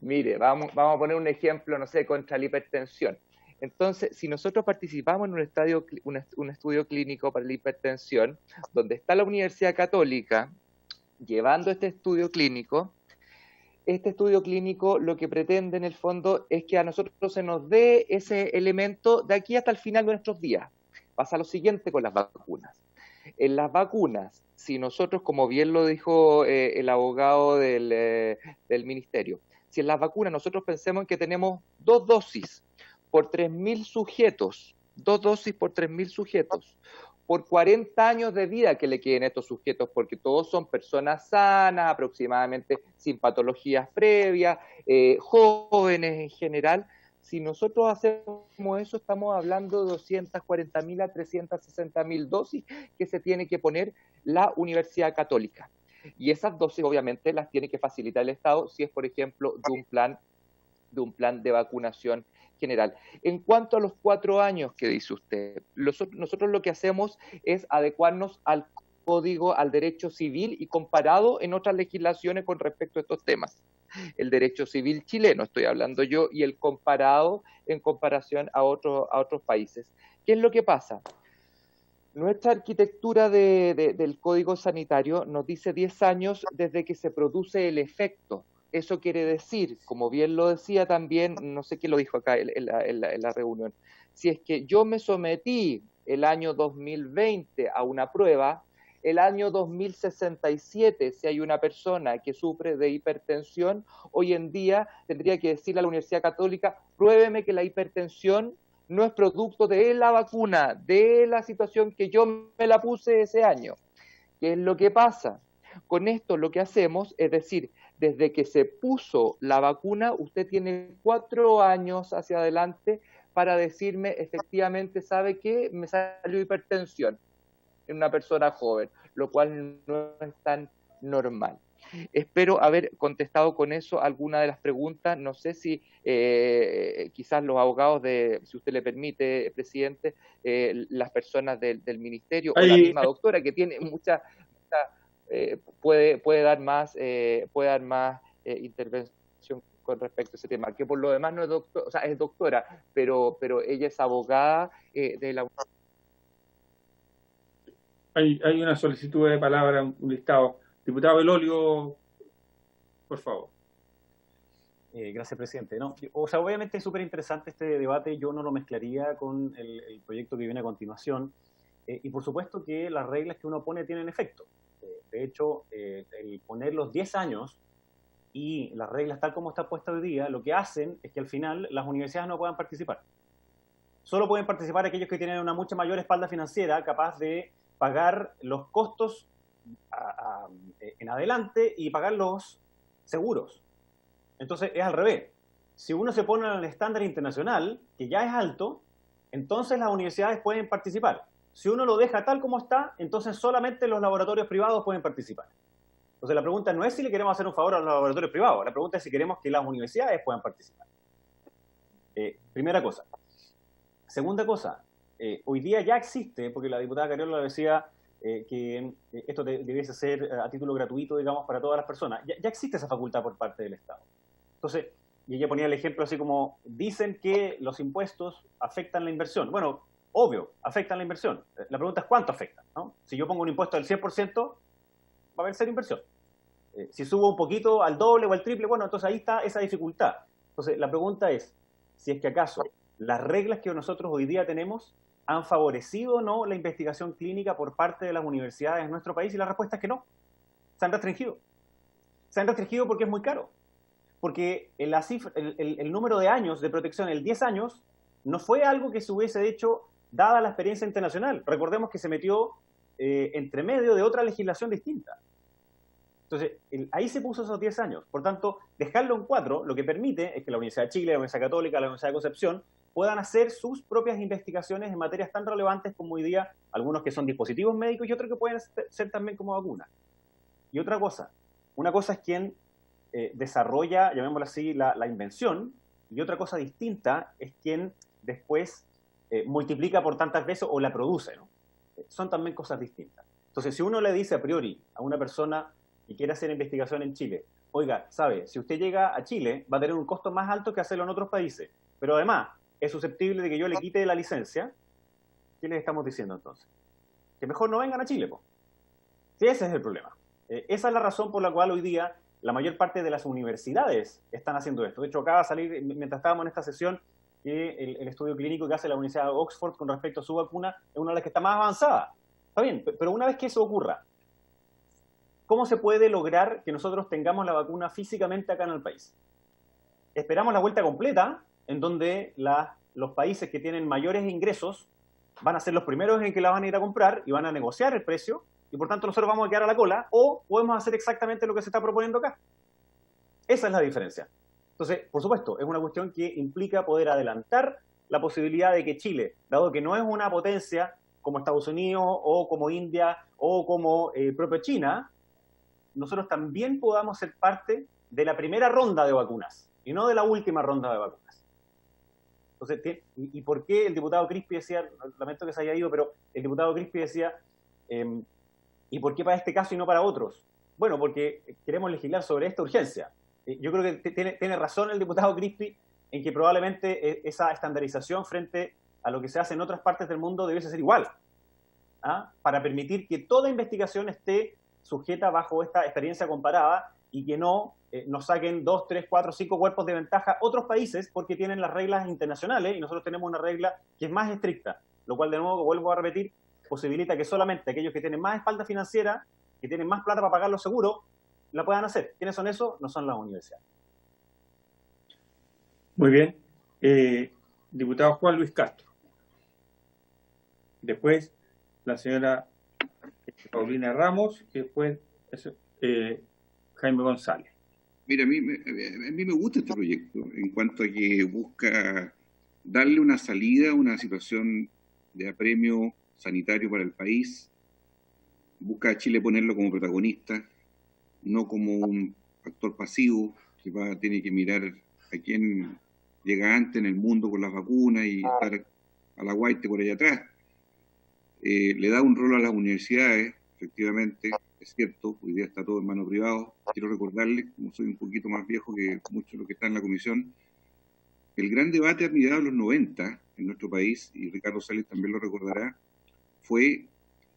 mire, vamos a poner un ejemplo, no sé, contra la hipertensión. Entonces, si nosotros participamos en un estudio clínico para la hipertensión, donde está la Universidad Católica llevando este estudio clínico lo que pretende en el fondo es que a nosotros se nos dé ese elemento de aquí hasta el final de nuestros días. Pasa lo siguiente con las vacunas. En las vacunas, si nosotros, como bien lo dijo el abogado del ministerio, si en las vacunas nosotros pensemos en que tenemos 2 dosis por 3.000 sujetos, 2 dosis por 3.000 sujetos, por 40 años de vida que le queden a estos sujetos, porque todos son personas sanas, aproximadamente sin patologías previas, jóvenes en general. Si nosotros hacemos eso, estamos hablando de 240.000 a 360.000 dosis que se tiene que poner la Universidad Católica. Y esas dosis, obviamente, las tiene que facilitar el Estado si es, por ejemplo, de un plan de vacunación general. En cuanto a los 4 años que dice usted, nosotros lo que hacemos es adecuarnos al código, al derecho civil y comparado en otras legislaciones con respecto a estos temas. El derecho civil chileno, estoy hablando yo, y el comparado en comparación a otros países. ¿Qué es lo que pasa? Nuestra arquitectura del Código Sanitario nos dice 10 años desde que se produce el efecto. Eso quiere decir, como bien lo decía también, no sé quién lo dijo acá en la reunión, si es que yo me sometí el año 2020 a una prueba, el año 2067, si hay una persona que sufre de hipertensión, hoy en día tendría que decirle a la Universidad Católica, pruébeme que la hipertensión no es producto de la vacuna, de la situación que yo me la puse ese año. ¿Qué es lo que pasa? Con esto lo que hacemos es decir, desde que se puso la vacuna, usted tiene 4 años hacia adelante para decirme efectivamente, ¿sabe qué? Me salió hipertensión en una persona joven, lo cual no es tan normal. Espero haber contestado con eso alguna de las preguntas. No sé si quizás los abogados, si usted le permite, presidente, las personas del ministerio o la misma doctora que tiene puede dar más intervención con respecto a ese tema, que por lo demás no es doctora, o sea, es doctora, pero ella es abogada de la... Hay una solicitud de palabra, un listado. Diputado Belolio, por favor. Gracias, presidente. No, o sea, obviamente es súper interesante este debate. Yo no lo mezclaría con el proyecto que viene a continuación. Y por supuesto que las reglas que uno pone tienen efecto. De hecho, el poner los 10 años y las reglas tal como está puesta hoy día, lo que hacen es que al final las universidades no puedan participar. Solo pueden participar aquellos que tienen una mucha mayor espalda financiera, capaz de pagar los costos en adelante y pagar los seguros. Entonces es al revés. si uno se pone en el estándar internacional, que ya es alto, entonces las universidades pueden participar. Si uno lo deja tal como está, entonces solamente los laboratorios privados pueden participar. Entonces la pregunta no es si le queremos hacer un favor a los laboratorios privados, la pregunta es si queremos que las universidades puedan participar. Primera cosa. Segunda cosa, hoy día ya existe, porque la diputada Cariola decía que esto debiese ser a título gratuito, digamos, para todas las personas. Ya existe esa facultad por parte del Estado. Entonces, y ella ponía el ejemplo así como, dicen que los impuestos afectan la inversión. Bueno, obvio, afectan la inversión. La pregunta es cuánto afectan, ¿no? Si yo pongo un impuesto del 100%, va a haber ser inversión. Si subo un poquito al doble o al triple, bueno, entonces ahí está esa dificultad. Entonces, la pregunta es, si es que acaso las reglas que nosotros hoy día tenemos han favorecido o no la investigación clínica por parte de las universidades en nuestro país, y la respuesta es que no. Se han restringido. Se han restringido porque es muy caro. Porque el número de años de protección, el 10 años, no fue algo que se hubiese hecho dada la experiencia internacional. Recordemos que se metió entre medio de otra legislación distinta. Entonces, ahí se puso esos 10 años. Por tanto, dejarlo en 4 lo que permite es que la Universidad de Chile, la Universidad Católica, la Universidad de Concepción puedan hacer sus propias investigaciones en materias tan relevantes como hoy día algunos que son dispositivos médicos y otros que pueden ser también como vacunas. Y otra cosa, una cosa es quien desarrolla, llamémoslo así, la invención, y otra cosa distinta es quien después multiplica por tantas veces o la produce, ¿no? Son también cosas distintas. Entonces, si uno le dice a priori a una persona y quiere hacer investigación en Chile, oiga, sabe, si usted llega a Chile va a tener un costo más alto que hacerlo en otros países, pero además es susceptible de que yo le quite la licencia, ¿qué les estamos diciendo entonces? Que mejor no vengan a Chile, po. Sí, ese es el problema. Esa es la razón por la cual hoy día la mayor parte de las universidades están haciendo esto. De hecho, acaba de salir, mientras estábamos en esta sesión, que el estudio clínico que hace la Universidad de Oxford con respecto a su vacuna es una de las que está más avanzada. Está bien, pero una vez que eso ocurra, ¿cómo se puede lograr que nosotros tengamos la vacuna físicamente acá en el país? Esperamos la vuelta completa, en donde los países que tienen mayores ingresos van a ser los primeros en que la van a ir a comprar y van a negociar el precio, y por tanto nosotros vamos a quedar a la cola, o podemos hacer exactamente lo que se está proponiendo acá. Esa es la diferencia. Entonces, por supuesto, es una cuestión que implica poder adelantar la posibilidad de que Chile, dado que no es una potencia como Estados Unidos, o como India, o como propio China, nosotros también podamos ser parte de la primera ronda de vacunas, y no de la última ronda de vacunas. Entonces, ¿y por qué el diputado Crispi decía, lamento que se haya ido, pero el diputado Crispi decía, ¿y por qué para este caso y no para otros? Bueno, porque queremos legislar sobre esta urgencia. Yo creo que tiene razón el diputado Crispi en que probablemente esa estandarización frente a lo que se hace en otras partes del mundo debiese ser igual, ¿ah? Para permitir que toda investigación esté sujeta bajo esta experiencia comparada y que no nos saquen 2, 3, 4, 5 cuerpos de ventaja otros países porque tienen las reglas internacionales y nosotros tenemos una regla que es más estricta, lo cual de nuevo, vuelvo a repetir, posibilita que solamente aquellos que tienen más espalda financiera, que tienen más plata para pagar los seguros, la puedan hacer. ¿Quiénes son esos? No son las universidades. Muy bien. Diputado Juan Luis Castro. Después la señora Paulina Ramos y después Jaime González. Mira, a mí me gusta este proyecto en cuanto a que busca darle una salida a una situación de apremio sanitario para el país, busca a Chile ponerlo como protagonista, no como un actor pasivo que tiene que mirar a quién llega antes en el mundo con las vacunas y estar a la guaite por allá atrás. Le da un rol a las universidades, efectivamente, es cierto, hoy día está todo en manos privadas. Quiero recordarles, como soy un poquito más viejo que muchos de los que están en la comisión, el gran debate a mediados de los 90 en nuestro país, y Ricardo Sales también lo recordará, fue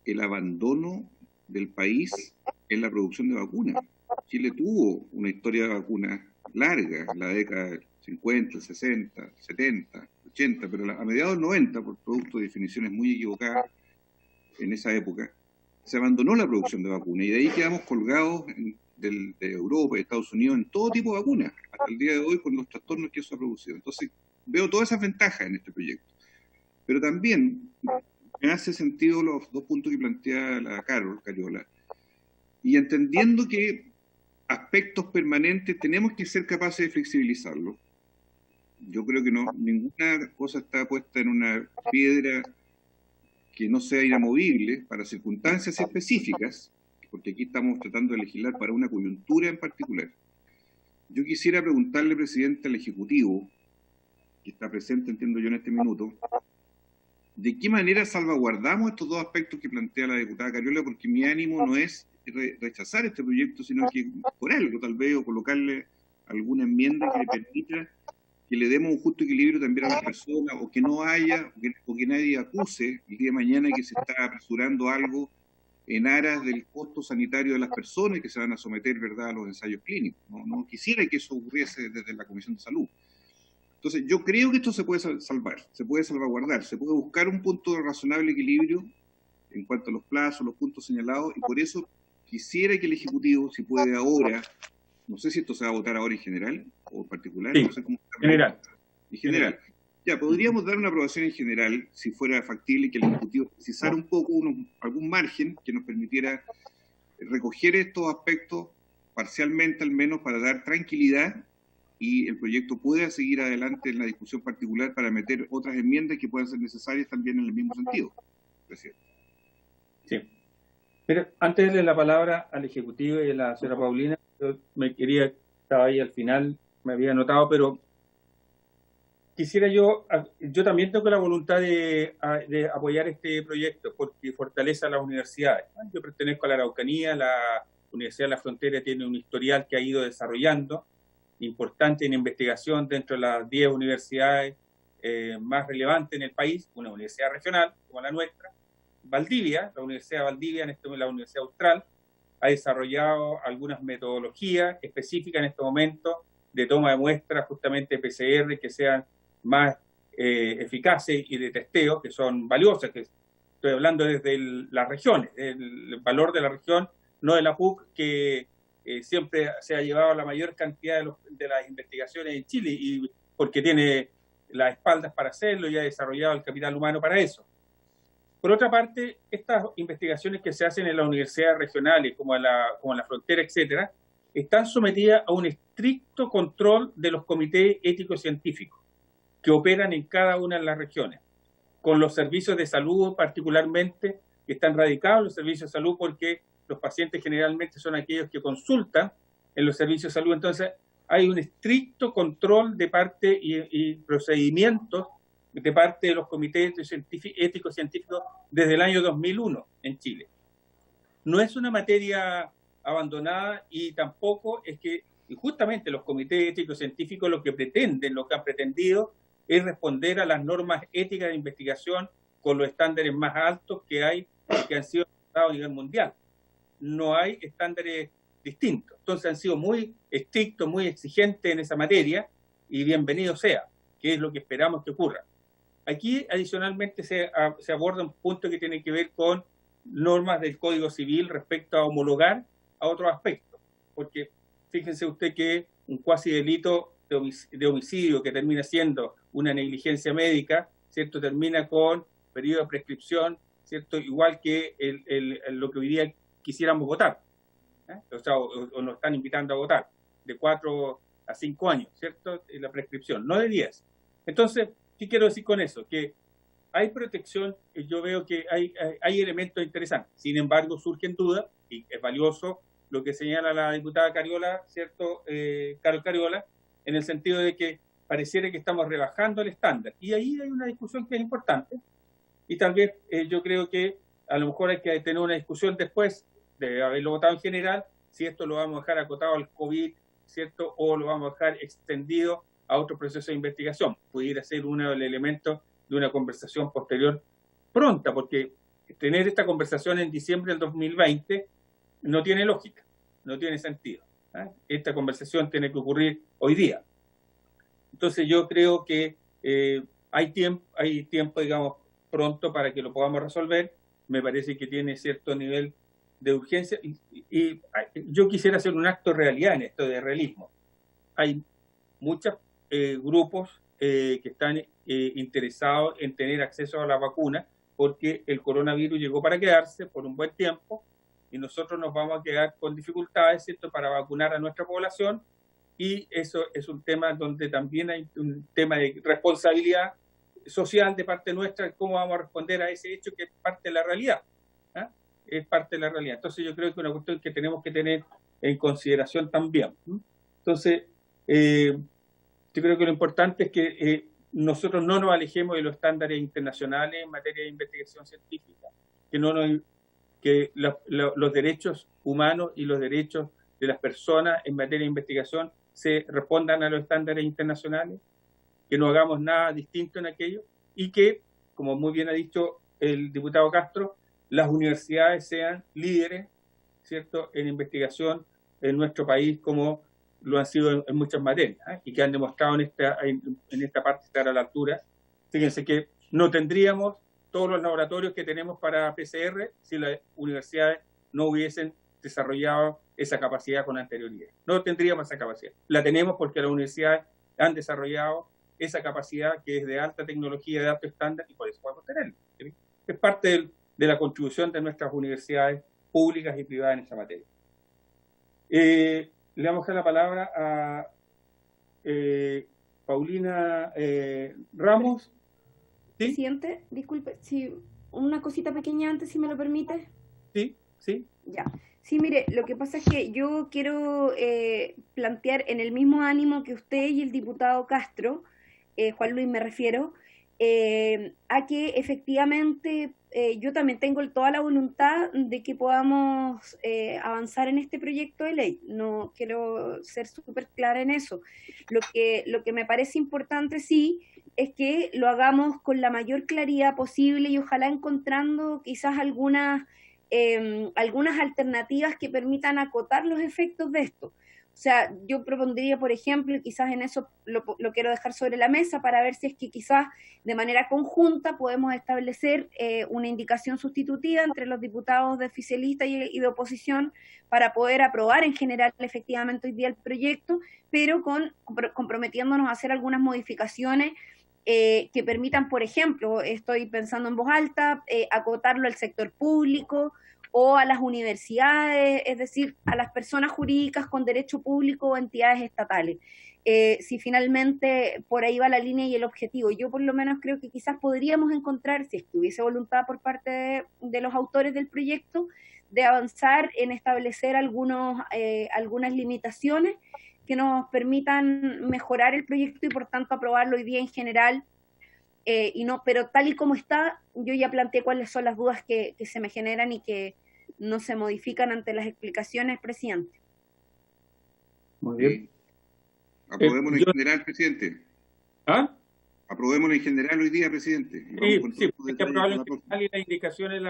el abandono del país en la producción de vacunas. Chile tuvo una historia de vacunas larga, en la década del 50, 60, 70, 80, pero a mediados del 90, por producto de definiciones muy equivocadas en esa época, se abandonó la producción de vacunas y de ahí quedamos colgados de Europa y Estados Unidos en todo tipo de vacunas, hasta el día de hoy con los trastornos que eso ha producido. Entonces, veo todas esas ventajas en este proyecto. Pero también me hace sentido los dos puntos que plantea la Cariola. Y entendiendo que aspectos permanentes tenemos que ser capaces de flexibilizarlos, Yo creo que no, ninguna cosa está puesta en una piedra que no sea inamovible para circunstancias específicas, porque aquí estamos tratando de legislar para una coyuntura en particular. Yo quisiera preguntarle, presidente, al Ejecutivo, que está presente, entiendo yo, en este minuto, ¿de qué manera salvaguardamos estos dos aspectos que plantea la diputada Cariola? Porque mi ánimo no es rechazar este proyecto, sino que mejorarlo tal vez, o colocarle alguna enmienda que le permita que le demos un justo equilibrio también a las personas, o que no haya, o que nadie acuse el día de mañana que se está apresurando algo en aras del costo sanitario de las personas que se van a someter, ¿verdad?, a los ensayos clínicos. No quisiera que eso ocurriese desde la Comisión de Salud. Entonces, yo creo que esto se puede salvar, se puede salvaguardar, se puede buscar un punto de razonable equilibrio en cuanto a los plazos, los puntos señalados, y por eso quisiera que el Ejecutivo, si puede ahora, no sé si esto se va a votar ahora en general o en particular, sí, no sé cómo está. General. En general. Ya, podríamos dar una aprobación en general, si fuera factible que el Ejecutivo precisara un poco, algún margen que nos permitiera recoger estos aspectos parcialmente al menos para dar tranquilidad y el proyecto pueda seguir adelante en la discusión particular para meter otras enmiendas que puedan ser necesarias también en el mismo sentido, presidente. Sí. Pero antes de darle la palabra al Ejecutivo y a la señora Paulina, estaba ahí al final, me había anotado, pero quisiera yo también tengo la voluntad de apoyar este proyecto porque fortalece a las universidades. Yo pertenezco a la Araucanía, la Universidad de la Frontera tiene un historial que ha ido desarrollando, importante en investigación dentro de las 10 universidades más relevantes en el país, una universidad regional como la nuestra. Valdivia, la Universidad de Valdivia, la Universidad Austral, ha desarrollado algunas metodologías específicas en este momento de toma de muestras, justamente PCR, que sean más eficaces y de testeo, que son valiosas, que estoy hablando desde las regiones, el valor de la región, no de la PUC, que siempre se ha llevado la mayor cantidad de las investigaciones en Chile, y porque tiene las espaldas para hacerlo y ha desarrollado el capital humano para eso. Por otra parte, estas investigaciones que se hacen en las universidades regionales, como la Frontera, etcétera, están sometidas a un estricto control de los comités éticos científicos que operan en cada una de las regiones, con los servicios de salud particularmente, que están radicados en los servicios de salud porque los pacientes generalmente son aquellos que consultan en los servicios de salud. Entonces, hay un estricto control de parte y procedimientos de parte de los comités éticos científicos desde el año 2001 en Chile. No es una materia abandonada y tampoco es que, y justamente los comités éticos científicos lo que han pretendido es responder a las normas éticas de investigación con los estándares más altos que hay, que han sido adoptados a nivel mundial. No hay estándares distintos. Entonces han sido muy estrictos, muy exigentes en esa materia y bienvenido sea, que es lo que esperamos que ocurra. Aquí adicionalmente se aborda un punto que tiene que ver con normas del Código Civil respecto a homologar a otros aspectos, porque fíjense usted que un cuasi delito de homicidio que termina siendo una negligencia médica, ¿cierto?, termina con periodo de prescripción, ¿cierto?, igual que lo que hoy día quisiéramos votar, o sea, o nos están invitando a votar, de 4 a 5 años, ¿cierto?, la prescripción, no de 10. Entonces, ¿qué quiero decir con eso? Que hay protección, yo veo que hay elementos interesantes. Sin embargo, surgen dudas, y es valioso lo que señala la diputada Cariola, ¿cierto? Carol Cariola, en el sentido de que pareciera que estamos rebajando el estándar. Y ahí hay una discusión que es importante, y tal vez yo creo que a lo mejor hay que tener una discusión después de haberlo votado en general, si esto lo vamos a dejar acotado al COVID, ¿cierto? O lo vamos a dejar extendido a otro proceso de investigación. Pudiera ser uno de los elementos de una conversación posterior pronta, porque tener esta conversación en diciembre del 2020 no tiene lógica, no tiene sentido. Esta conversación tiene que ocurrir hoy día. Entonces yo creo que hay tiempo, digamos, pronto para que lo podamos resolver. Me parece que tiene cierto nivel de urgencia y yo quisiera hacer un acto de realidad en esto, de realismo. Hay muchos grupos que están interesados en tener acceso a la vacuna porque el coronavirus llegó para quedarse por un buen tiempo y nosotros nos vamos a quedar con dificultades, ¿cierto?, para vacunar a nuestra población y eso es un tema donde también hay un tema de responsabilidad social de parte nuestra, cómo vamos a responder a ese hecho que es parte de la realidad. ¿Ah? Es parte de la realidad. Entonces yo creo que es una cuestión que tenemos que tener en consideración también. Entonces, yo creo que lo importante es que nosotros no nos alejemos de los estándares internacionales en materia de investigación científica, que los derechos humanos y los derechos de las personas en materia de investigación se respondan a los estándares internacionales, que no hagamos nada distinto en aquello, y que, como muy bien ha dicho el diputado Castro, las universidades sean líderes, ¿cierto?, en investigación en nuestro país, como lo han sido en muchas materias, y que han demostrado en esta parte estar a la altura. Fíjense que no tendríamos todos los laboratorios que tenemos para PCR si las universidades no hubiesen desarrollado esa capacidad con anterioridad. No tendríamos esa capacidad. La tenemos porque las universidades han desarrollado esa capacidad que es de alta tecnología, de alto estándar, y por eso podemos tenerla. ¿Sí? Es parte de la contribución de nuestras universidades públicas y privadas en esa materia. Le vamos a dar la palabra a Paulina Ramos. ¿Sí? Presidente, disculpe, si una cosita pequeña antes, si me lo permite. Sí, sí. Ya. Sí, mire, lo que pasa es que yo quiero plantear en el mismo ánimo que usted y el diputado Castro, Juan Luis me refiero, a que efectivamente yo también tengo toda la voluntad de que podamos avanzar en este proyecto de ley. No quiero ser súper clara en eso. Lo que me parece importante, sí, es que lo hagamos con la mayor claridad posible y ojalá encontrando quizás algunas alternativas que permitan acotar los efectos de esto. O sea, yo propondría, por ejemplo, y quizás en eso lo quiero dejar sobre la mesa para ver si es que quizás de manera conjunta podemos establecer una indicación sustitutiva entre los diputados de oficialista y de oposición para poder aprobar en general efectivamente hoy día el proyecto, pero comprometiéndonos a hacer algunas modificaciones que permitan, por ejemplo, estoy pensando en voz alta, acotarlo al sector público o a las universidades, es decir, a las personas jurídicas con derecho público o entidades estatales. Si finalmente por ahí va la línea y el objetivo, yo por lo menos creo que quizás podríamos encontrar, si estuviese voluntad por parte de los autores del proyecto, de avanzar en establecer algunas limitaciones que nos permitan mejorar el proyecto y por tanto aprobarlo hoy día en general, pero tal y como está, yo ya planteé cuáles son las dudas que se me generan y que no se modifican ante las explicaciones, presidente. Muy bien. Aprobémoslo en general, presidente. ¿Ah? Aprobémoslo en general hoy día, presidente. Sí, hay que aprobarlo en general y las indicaciones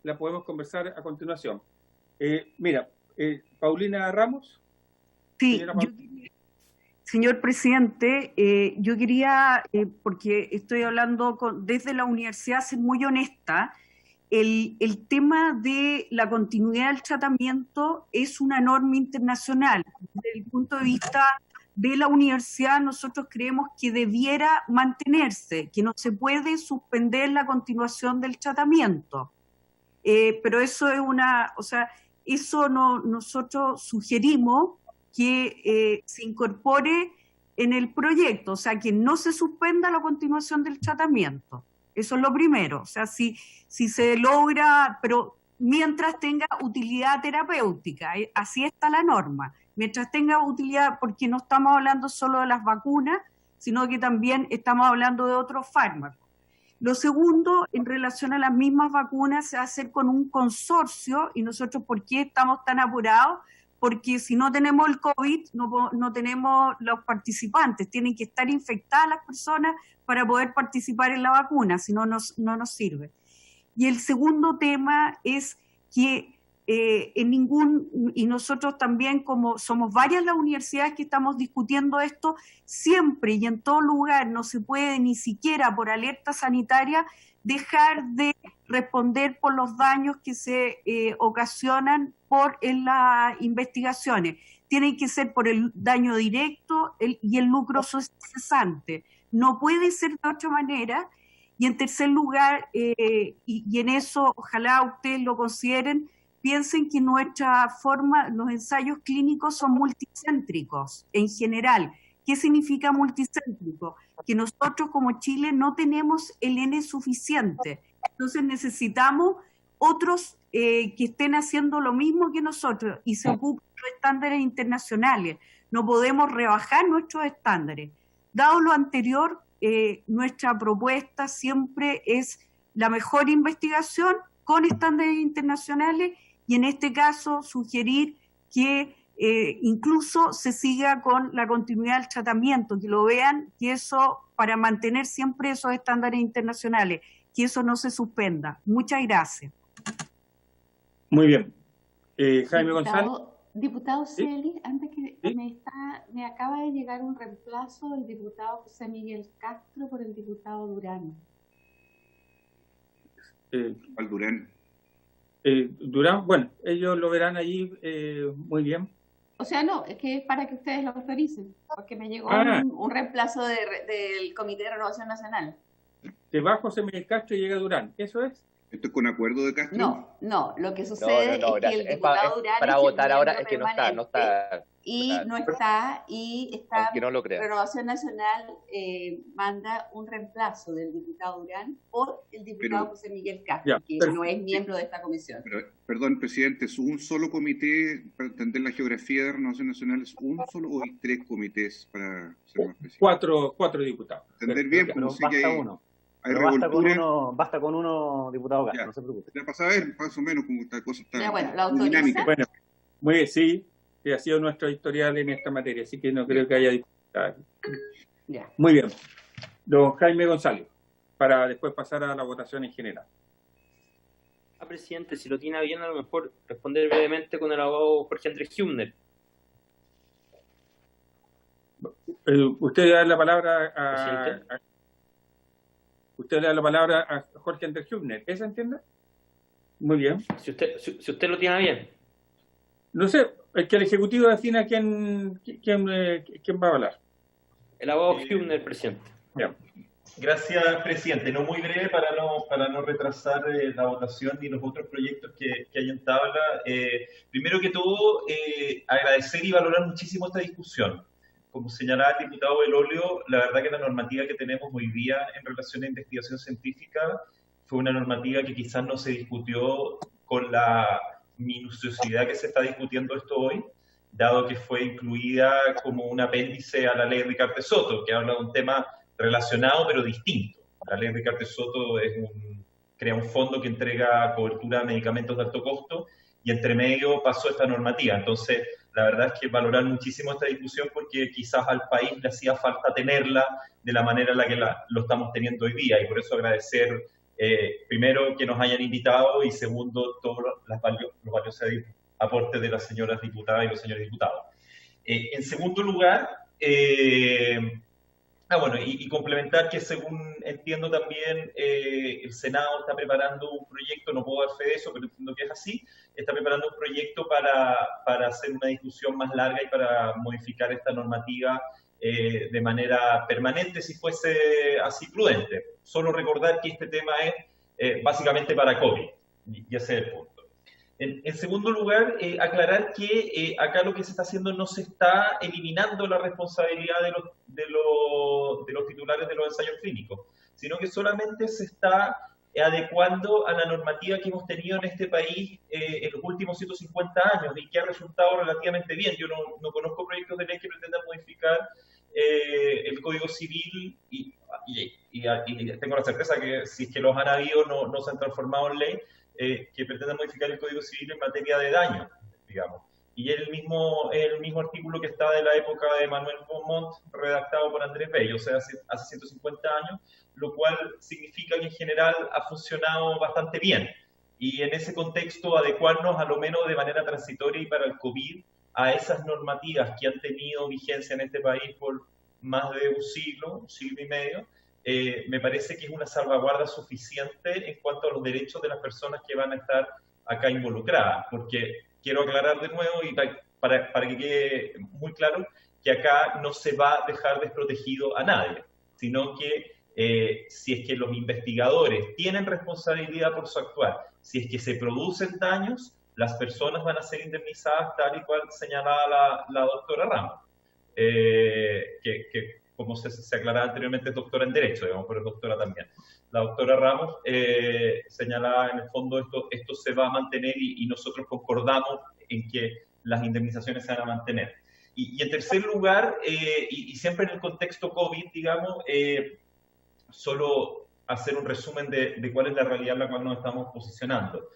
las podemos conversar a continuación. Mira, Paulina Ramos. Sí, señor presidente, yo quería, porque estoy hablando desde la universidad, ser muy honesta. El tema de la continuidad del tratamiento es una norma internacional. Desde el punto de vista de la universidad, nosotros creemos que debiera mantenerse, que no se puede suspender la continuación del tratamiento. Pero eso es nosotros sugerimos que se incorpore en el proyecto, o sea, que no se suspenda la continuación del tratamiento. Eso es lo primero, o sea, si se logra, pero mientras tenga utilidad terapéutica, así está la norma, mientras tenga utilidad, porque no estamos hablando solo de las vacunas, sino que también estamos hablando de otros fármacos. Lo segundo, en relación a las mismas vacunas, se va a hacer con un consorcio, y nosotros, ¿por qué estamos tan apurados? Porque si no tenemos el COVID, no tenemos los participantes, tienen que estar infectadas las personas para poder participar en la vacuna, si no nos sirve. Y el segundo tema es que y nosotros también, como somos varias las universidades que estamos discutiendo esto, siempre y en todo lugar no se puede ni siquiera por alerta sanitaria dejar de responder por los daños que se ocasionan en las investigaciones. Tienen que ser por el daño directo y el lucro cesante. No puede ser de otra manera. Y en tercer lugar, y en eso ojalá ustedes lo consideren, piensen que nuestra forma, los ensayos clínicos son multicéntricos en general. ¿Qué significa multicéntrico? Que nosotros como Chile no tenemos el N suficiente. Entonces necesitamos otros que estén haciendo lo mismo que nosotros y se ocupen de los estándares internacionales. No podemos rebajar nuestros estándares. Dado lo anterior, nuestra propuesta siempre es la mejor investigación con estándares internacionales y en este caso sugerir que incluso se siga con la continuidad del tratamiento, que lo vean, que eso, para mantener siempre esos estándares internacionales, que eso no se suspenda. Muchas gracias. Muy bien. Jaime González. Diputado ¿Sí? Celis, antes que ¿Sí? me acaba de llegar un reemplazo del diputado José Miguel Castro por el diputado Durán. Al Durán. Durán, bueno, ellos lo verán allí muy bien. O sea, no, es que es para que ustedes lo autoricen, porque me llegó un reemplazo del Comité de Renovación Nacional. Se va José Miguel Castro y llega Durán, ¿eso es? ¿Esto es con acuerdo de Castro? No, lo que sucede No, es que el diputado Durán para es el votar ahora, miembro es que no está, está, no lo crea. Renovación Nacional manda un reemplazo del diputado Durán por el diputado José Miguel Castro, que no es miembro de esta comisión. Pero, perdón, presidente, ¿es un solo comité para entender la geografía de Renovación Nacional? ¿Es un solo o hay 3 comités para ser más preciso? Cuatro diputados. Entender bien, pero porque sé que basta hay, uno. hay Pero revoltura. basta con uno, diputado Castro, Ya. no se preocupe. Ya para saber, más o menos, cómo esta cosa está Ya, bueno, ¿la muy autoriza? dinámica. Bueno, muy bien, sí, ha sido nuestro historial en esta materia, así que no creo que haya dificultades. Ya. Muy bien. Don Jaime González, para después pasar a la votación en general. Presidente, si lo tiene bien, a lo mejor responder brevemente con el abogado Jorge Andrés Hübner. Usted le da la palabra a Jorge Andrés Hübner, ¿esa entiende? Muy bien. Si usted lo tiene bien. No sé, es que el Ejecutivo defina quién va a hablar. El abogado Hübner, presidente. Bien. Gracias, presidente. No muy breve para no retrasar la votación ni los otros proyectos que hay en tabla. Primero que todo, agradecer y valorar muchísimo esta discusión. Como señalaba el diputado Belolio, la verdad que la normativa que tenemos hoy día en relación a investigación científica fue una normativa que quizás no se discutió con la minuciosidad que se está discutiendo esto hoy, dado que fue incluida como un apéndice a la ley Ricardo Soto, que habla de un tema relacionado pero distinto. La ley Ricardo Soto crea un fondo que entrega cobertura a medicamentos de alto costo y entre medio pasó esta normativa. Entonces, la verdad es que valorar muchísimo esta discusión porque quizás al país le hacía falta tenerla de la manera en la que lo estamos teniendo hoy día y por eso agradecer primero que nos hayan invitado y segundo todos los valiosos aportes de las señoras diputadas y los señores diputados. En segundo lugar, y complementar que según entiendo también el Senado está preparando un proyecto, no puedo dar fe de eso, pero entiendo que es así, está preparando un proyecto para hacer una discusión más larga y para modificar esta normativa de manera permanente si fuese así prudente. Solo recordar que este tema es básicamente para COVID, y ese es el punto. En segundo lugar, aclarar que acá lo que se está haciendo no se está eliminando la responsabilidad de los titulares de los ensayos clínicos, sino que solamente se está adecuando a la normativa que hemos tenido en este país en los últimos 150 años y que ha resultado relativamente bien. Yo no conozco proyectos de ley que pretendan modificar el Código Civil y tengo la certeza que si es que los han habido no se han transformado en ley, que pretenden modificar el Código Civil en materia de daño, digamos. Y es el mismo artículo que está de la época de Manuel Beaumont, redactado por Andrés Bello, o sea, hace 150 años, lo cual significa que en general ha funcionado bastante bien. Y en ese contexto, adecuarnos a lo menos de manera transitoria y para el COVID a esas normativas que han tenido vigencia en este país por más de un siglo y medio, me parece que es una salvaguarda suficiente en cuanto a los derechos de las personas que van a estar acá involucradas, porque quiero aclarar de nuevo y para que quede muy claro que acá no se va a dejar desprotegido a nadie, sino que si es que los investigadores tienen responsabilidad por su actuar, si es que se producen daños, las personas van a ser indemnizadas tal y cual señalaba la doctora Ramos, que como se aclaraba anteriormente, es doctora en Derecho, digamos, pero es doctora también. La doctora Ramos señalaba, en el fondo, esto se va a mantener y nosotros concordamos en que las indemnizaciones se van a mantener. Y en tercer lugar, y siempre en el contexto COVID, digamos, solo hacer un resumen de cuál es la realidad en la cual nos estamos posicionando.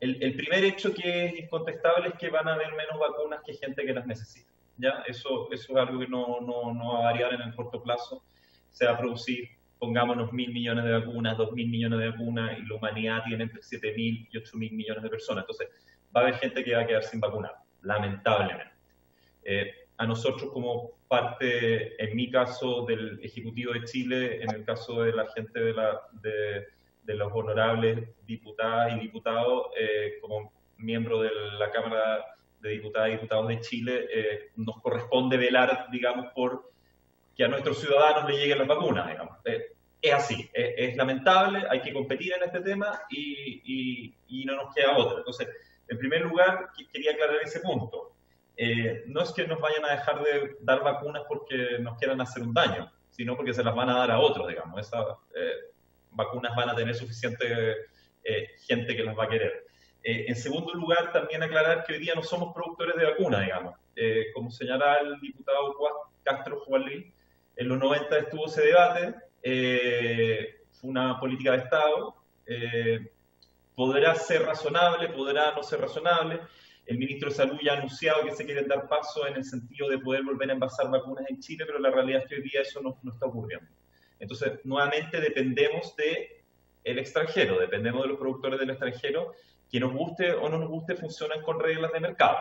El primer hecho que es incontestable es que van a haber menos vacunas que gente que las necesita. ¿Ya? Eso es algo que no va a variar en el corto plazo. Se va a producir, pongámonos, 1.000 millones de vacunas, 2.000 millones de vacunas, y la humanidad tiene entre 7.000 y 8.000 millones de personas. Entonces, va a haber gente que va a quedar sin vacunar, lamentablemente. A nosotros, como parte, en mi caso, del Ejecutivo de Chile, en el caso de la gente de los honorables diputadas y diputados, como miembro de la Cámara de Diputadas y Diputados de Chile, nos corresponde velar, digamos, por que a nuestros ciudadanos le lleguen las vacunas, digamos. Es así, es lamentable, hay que competir en este tema y no nos queda otra. Entonces, en primer lugar, quería aclarar ese punto. No es que nos vayan a dejar de dar vacunas porque nos quieran hacer un daño, sino porque se las van a dar a otros, digamos. Esas vacunas van a tener suficiente gente que las va a querer. En segundo lugar, también aclarar que hoy día no somos productores de vacunas, digamos. Como señala el diputado Castro Juanlí, en los 90 estuvo ese debate, fue una política de Estado, podrá ser razonable, podrá no ser razonable. El ministro de Salud ya ha anunciado que se quieren dar paso en el sentido de poder volver a envasar vacunas en Chile, pero la realidad es que hoy día eso no está ocurriendo. Entonces, nuevamente dependemos del extranjero, dependemos de los productores del extranjero, que nos guste o no nos guste, funcionan con reglas de mercado.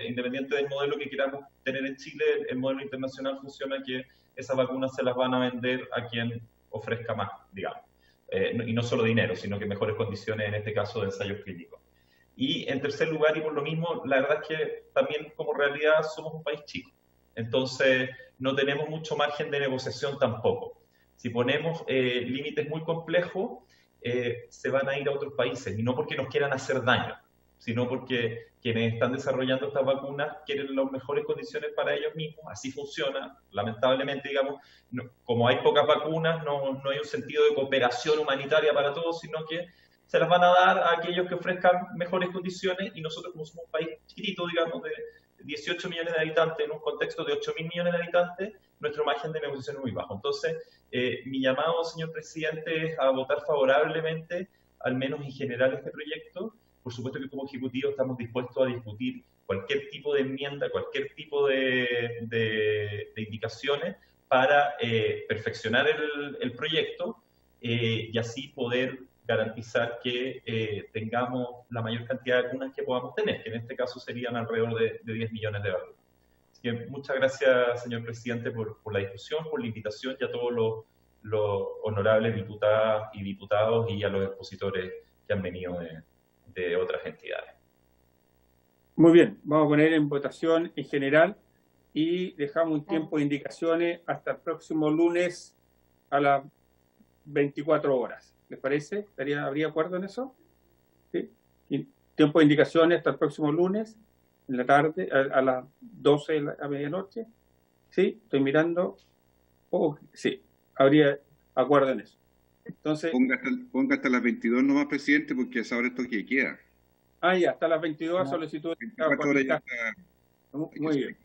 Independiente del modelo que queramos tener en Chile, el modelo internacional funciona que esas vacunas se las van a vender a quien ofrezca más, digamos. Y no solo dinero, sino que mejores condiciones, en este caso, de ensayos clínicos. Y en tercer lugar, y por lo mismo, la verdad es que también como realidad somos un país chico. Entonces, no tenemos mucho margen de negociación tampoco. Si ponemos límites muy complejos, se van a ir a otros países, y no porque nos quieran hacer daño, sino porque quienes están desarrollando estas vacunas quieren las mejores condiciones para ellos mismos. Así funciona, lamentablemente, digamos, como hay pocas vacunas, no hay un sentido de cooperación humanitaria para todos, sino que se las van a dar a aquellos que ofrezcan mejores condiciones, y nosotros, como somos un país chiquitito, digamos, de 18 millones de habitantes, en un contexto de 8.000 millones de habitantes, nuestro margen de negociación es muy bajo. Entonces, mi llamado, señor presidente, es a votar favorablemente, al menos en general, este proyecto. Por supuesto que como Ejecutivo estamos dispuestos a discutir cualquier tipo de enmienda, cualquier tipo de indicaciones para perfeccionar el proyecto y así poder garantizar que tengamos la mayor cantidad de vacunas que podamos tener, que en este caso serían alrededor de 10 millones de vacunas. Así que muchas gracias, señor presidente, por la discusión, por la invitación, y a todos los honorables diputadas y diputados y a los expositores que han venido de otras entidades. Muy bien, vamos a poner en votación en general y dejamos un tiempo de indicaciones hasta el próximo lunes a las 24 horas. ¿Les parece? ¿Habría acuerdo en eso? ¿Sí? Y tiempo de indicaciones hasta el próximo lunes, en la tarde, a las 12 a medianoche. ¿Sí? Estoy mirando. Oh, sí, habría acuerdo en eso. Entonces, ponga hasta las 22 nomás, presidente, porque a esa hora esto que queda. Ya, hasta las 22 solicitud. 24 horas ya está. Muy bien.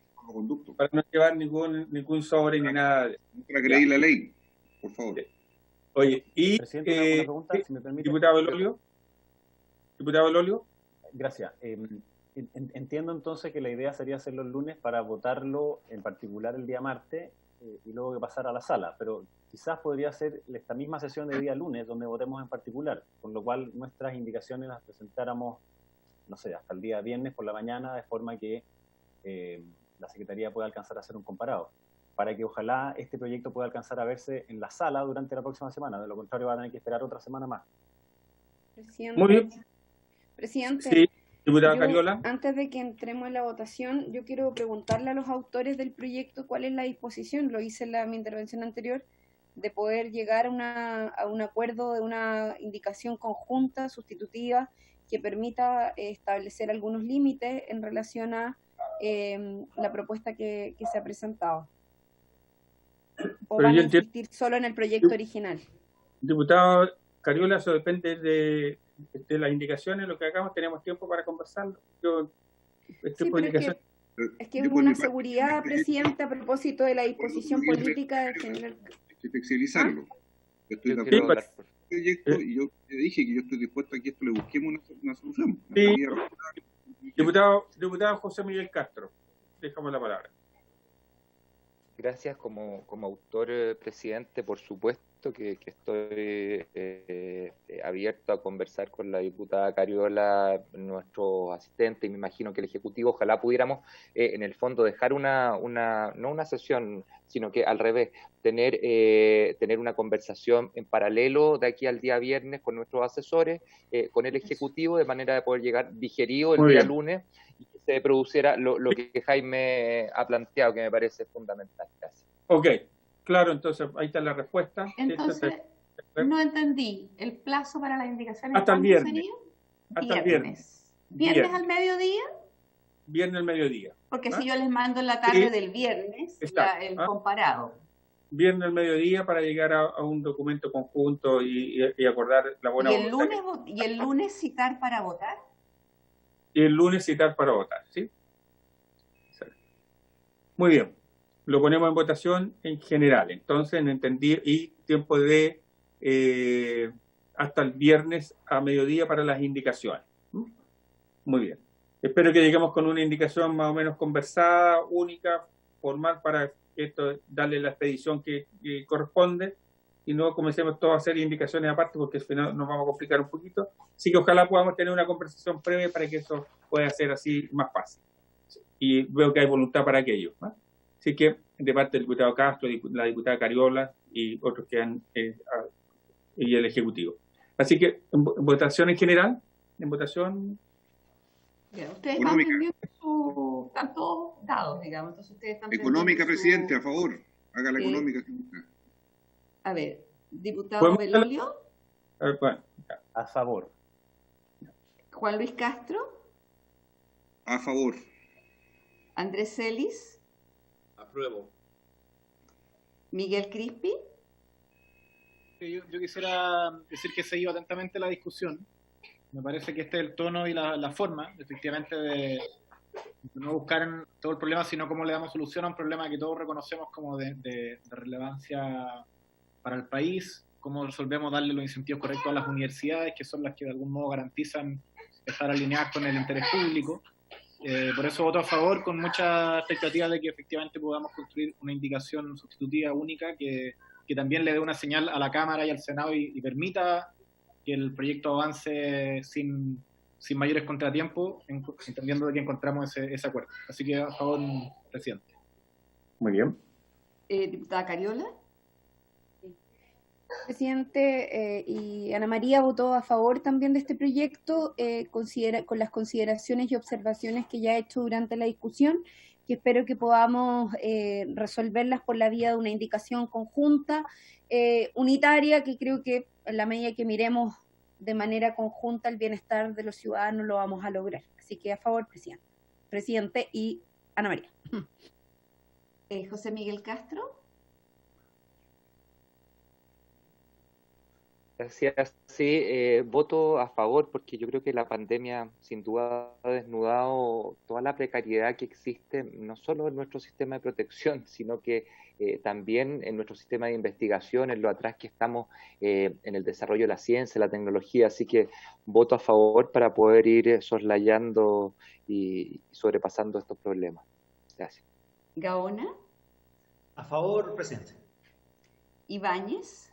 Para no llevar ningún sobre ni nada. No transgredir la ley, por favor. Sí. Oye, y presidente, una pregunta, si me permite. Diputado Belolio. Gracias. Entiendo entonces que la idea sería hacerlo el lunes para votarlo en particular el día martes y luego que pasar a la sala, pero quizás podría ser esta misma sesión de día lunes donde votemos en particular, con lo cual nuestras indicaciones las presentáramos, no sé, hasta el día viernes por la mañana, de forma que la Secretaría pueda alcanzar a hacer un comparado, para que ojalá este proyecto pueda alcanzar a verse en la sala durante la próxima semana. De lo contrario, van a tener que esperar otra semana más. Muy bien. Presidente, sí, diputada Cariola. Antes de que entremos en la votación, yo quiero preguntarle a los autores del proyecto cuál es la disposición, lo hice en mi intervención anterior, de poder llegar a un acuerdo de una indicación conjunta, sustitutiva, que permita establecer algunos límites en relación a la propuesta que se ha presentado. ¿O Pero van yo a entiendo, insistir solo en el proyecto original? diputado Cariola, eso depende de las indicaciones, lo que hagamos, tenemos tiempo para conversarlo. Sí, pero es que es una seguridad, presidente, a propósito de la disposición política de general. Hay que flexibilizarlo. Estoy de Yo acuerdo quiero con hablar. el proyecto y yo le dije que yo estoy dispuesto a que esto le busquemos una solución. Sí. Diputado José Miguel Castro, dejamos la palabra. Gracias como autor, presidente, por supuesto que estoy abierto a conversar con la diputada Cariola, nuestro asistente, y me imagino que el Ejecutivo, ojalá pudiéramos en el fondo dejar no una sesión, sino que al revés, tener una conversación en paralelo de aquí al día viernes con nuestros asesores, con el Ejecutivo, de manera de poder llegar digerido el día lunes y que se produciera lo que Jaime ha planteado, que me parece fundamental. Gracias. Ok, claro, entonces ahí está la respuesta. Entonces, no entendí. ¿El plazo para las indicaciones hasta el cuándo viernes. sería? Hasta el viernes. ¿Viernes al mediodía? Viernes al mediodía. Porque si yo les mando en la tarde Sí. del viernes Exacto. el comparado. Viernes al mediodía para llegar a un documento conjunto y acordar la buena voluntad. ¿Y el lunes citar para votar? Y el lunes citar para votar, ¿sí? Muy bien. Lo ponemos en votación en general. Entonces, en entender y tiempo de hasta el viernes a mediodía para las indicaciones. Muy bien. Espero que lleguemos con una indicación más o menos conversada, única, formal, para esto darle la expedición que corresponde y no comencemos todos a hacer indicaciones aparte porque al final nos vamos a complicar un poquito. Así que ojalá podamos tener una conversación previa para que eso pueda ser así más fácil. Y veo que hay voluntad para aquello, ¿no? Así que de parte del diputado Castro, la diputada Cariola y otros que han y el Ejecutivo. Así que en votación en general, en votación... Ya, ustedes van viendo están todos dados, digamos. Entonces ustedes están económica, presidente, a favor. Haga la económica. A ver, diputado Belolio. Bueno, a favor. Juan Luis Castro. A favor. Andrés Celis. Apruebo. Miguel Crispi. Yo quisiera decir que he seguido atentamente la discusión. Me parece que este es el tono y la forma, efectivamente, de no buscar todo el problema, sino cómo le damos solución a un problema que todos reconocemos como de relevancia para el país, cómo resolvemos darle los incentivos correctos a las universidades, que son las que de algún modo garantizan estar alineadas con el interés público. Por eso voto a favor, con mucha expectativa de que efectivamente podamos construir una indicación sustitutiva única que también le dé una señal a la Cámara y al Senado y permita que el proyecto avance sin mayores contratiempos, entendiendo de que encontramos ese acuerdo. Así que a favor, presidente. Muy bien. Diputada Cariola. Presidente, y Ana María votó a favor también de este proyecto, con las consideraciones y observaciones que ya he hecho durante la discusión, que espero que podamos resolverlas por la vía de una indicación conjunta, unitaria, que creo que en la medida que miremos de manera conjunta el bienestar de los ciudadanos lo vamos a lograr. Así que a favor, presidente y Ana María. José Miguel Castro. Gracias. Sí, voto a favor porque yo creo que la pandemia sin duda ha desnudado toda la precariedad que existe, no solo en nuestro sistema de protección, sino que también en nuestro sistema de investigación, en lo atrás que estamos en el desarrollo de la ciencia, la tecnología. Así que voto a favor para poder ir soslayando y sobrepasando estos problemas. Gracias. Gaona. A favor, presidente. Ibáñez.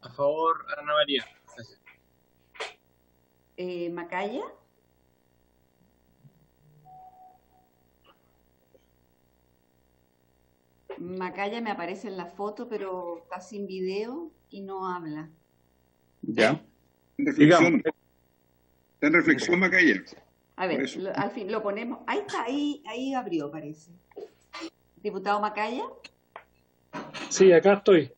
A favor, Ana María. Gracias. Macaya. Macaya me aparece en la foto, pero está sin video y no habla. Ya. Reflexión. Está en reflexión, Macaya. A ver, al fin lo ponemos. Ahí está, ahí abrió, parece. Diputado Macaya. Sí, acá estoy.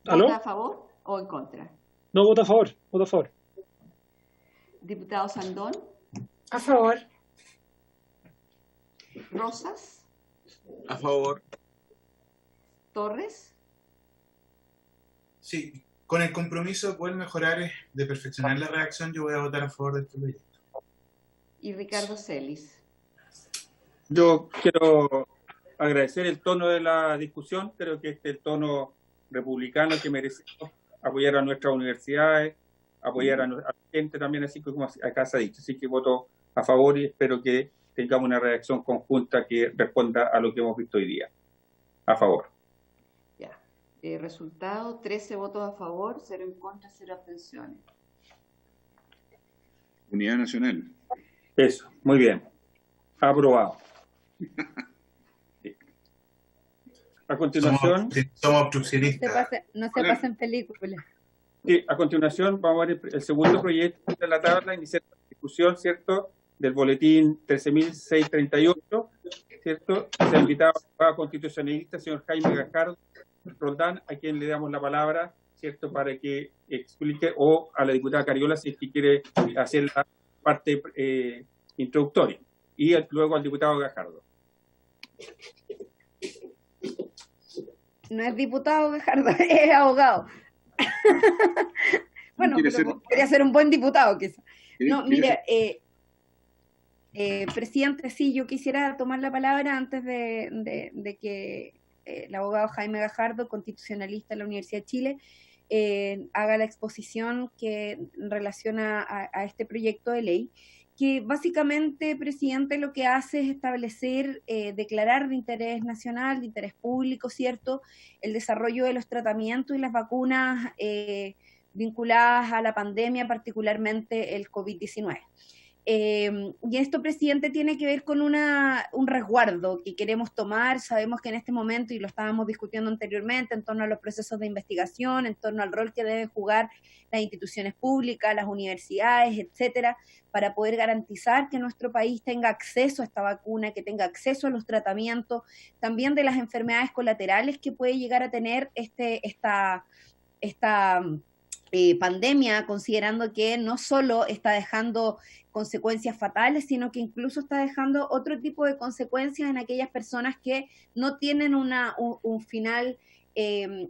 ¿Aló? ¿Vota a favor o en contra? No, voto a favor, voto a favor. Diputado Sandón, A favor. Rosas, A favor. Torres, Sí, con el compromiso de poder mejorar, de perfeccionar la redacción, yo voy a votar a favor de este proyecto. y Ricardo Celis. Yo quiero agradecer el tono de la discusión. Creo que este es el tono republicano que merecemos, apoyar a nuestras universidades, apoyar a la gente también, así como acá se ha dicho. Así que voto a favor y espero que tengamos una redacción conjunta que responda a lo que hemos visto hoy día. A favor. Ya. Resultado, 13 votos a favor, 0 en contra, 0 abstenciones. Unidad Nacional. Eso, muy bien. Aprobado. Sí. A continuación... Somos obstruccionistas. No se pasen películas. Sí, a continuación vamos a ver el segundo proyecto de la tabla, iniciar la discusión, ¿cierto?, del boletín 13.638, ¿cierto? Se ha invitado a constitucionalista, señor Jaime Gajardo Roldán, a quien le damos la palabra, ¿cierto?, para que explique, o a la diputada Cariola, si es que quiere hacer la parte introductoria, y luego al diputado Gajardo. No es diputado, Gajardo, es abogado. Bueno, pero podría ser un buen diputado, quizás. No, mira, presidente, sí, yo quisiera tomar la palabra antes de que el abogado Jaime Gajardo, constitucionalista de la Universidad de Chile, haga la exposición que relaciona a este proyecto de ley, que básicamente, presidente, lo que hace es establecer, declarar de interés nacional, de interés público, ¿cierto?, el desarrollo de los tratamientos y las vacunas vinculadas a la pandemia, particularmente el COVID-19. Y esto, presidente, tiene que ver con un resguardo que queremos tomar. Sabemos que en este momento, y lo estábamos discutiendo anteriormente, en torno a los procesos de investigación, en torno al rol que deben jugar las instituciones públicas, las universidades, etcétera, para poder garantizar que nuestro país tenga acceso a esta vacuna, que tenga acceso a los tratamientos, también de las enfermedades colaterales que puede llegar a tener esta pandemia, considerando que no solo está dejando consecuencias fatales, sino que incluso está dejando otro tipo de consecuencias en aquellas personas que no tienen un final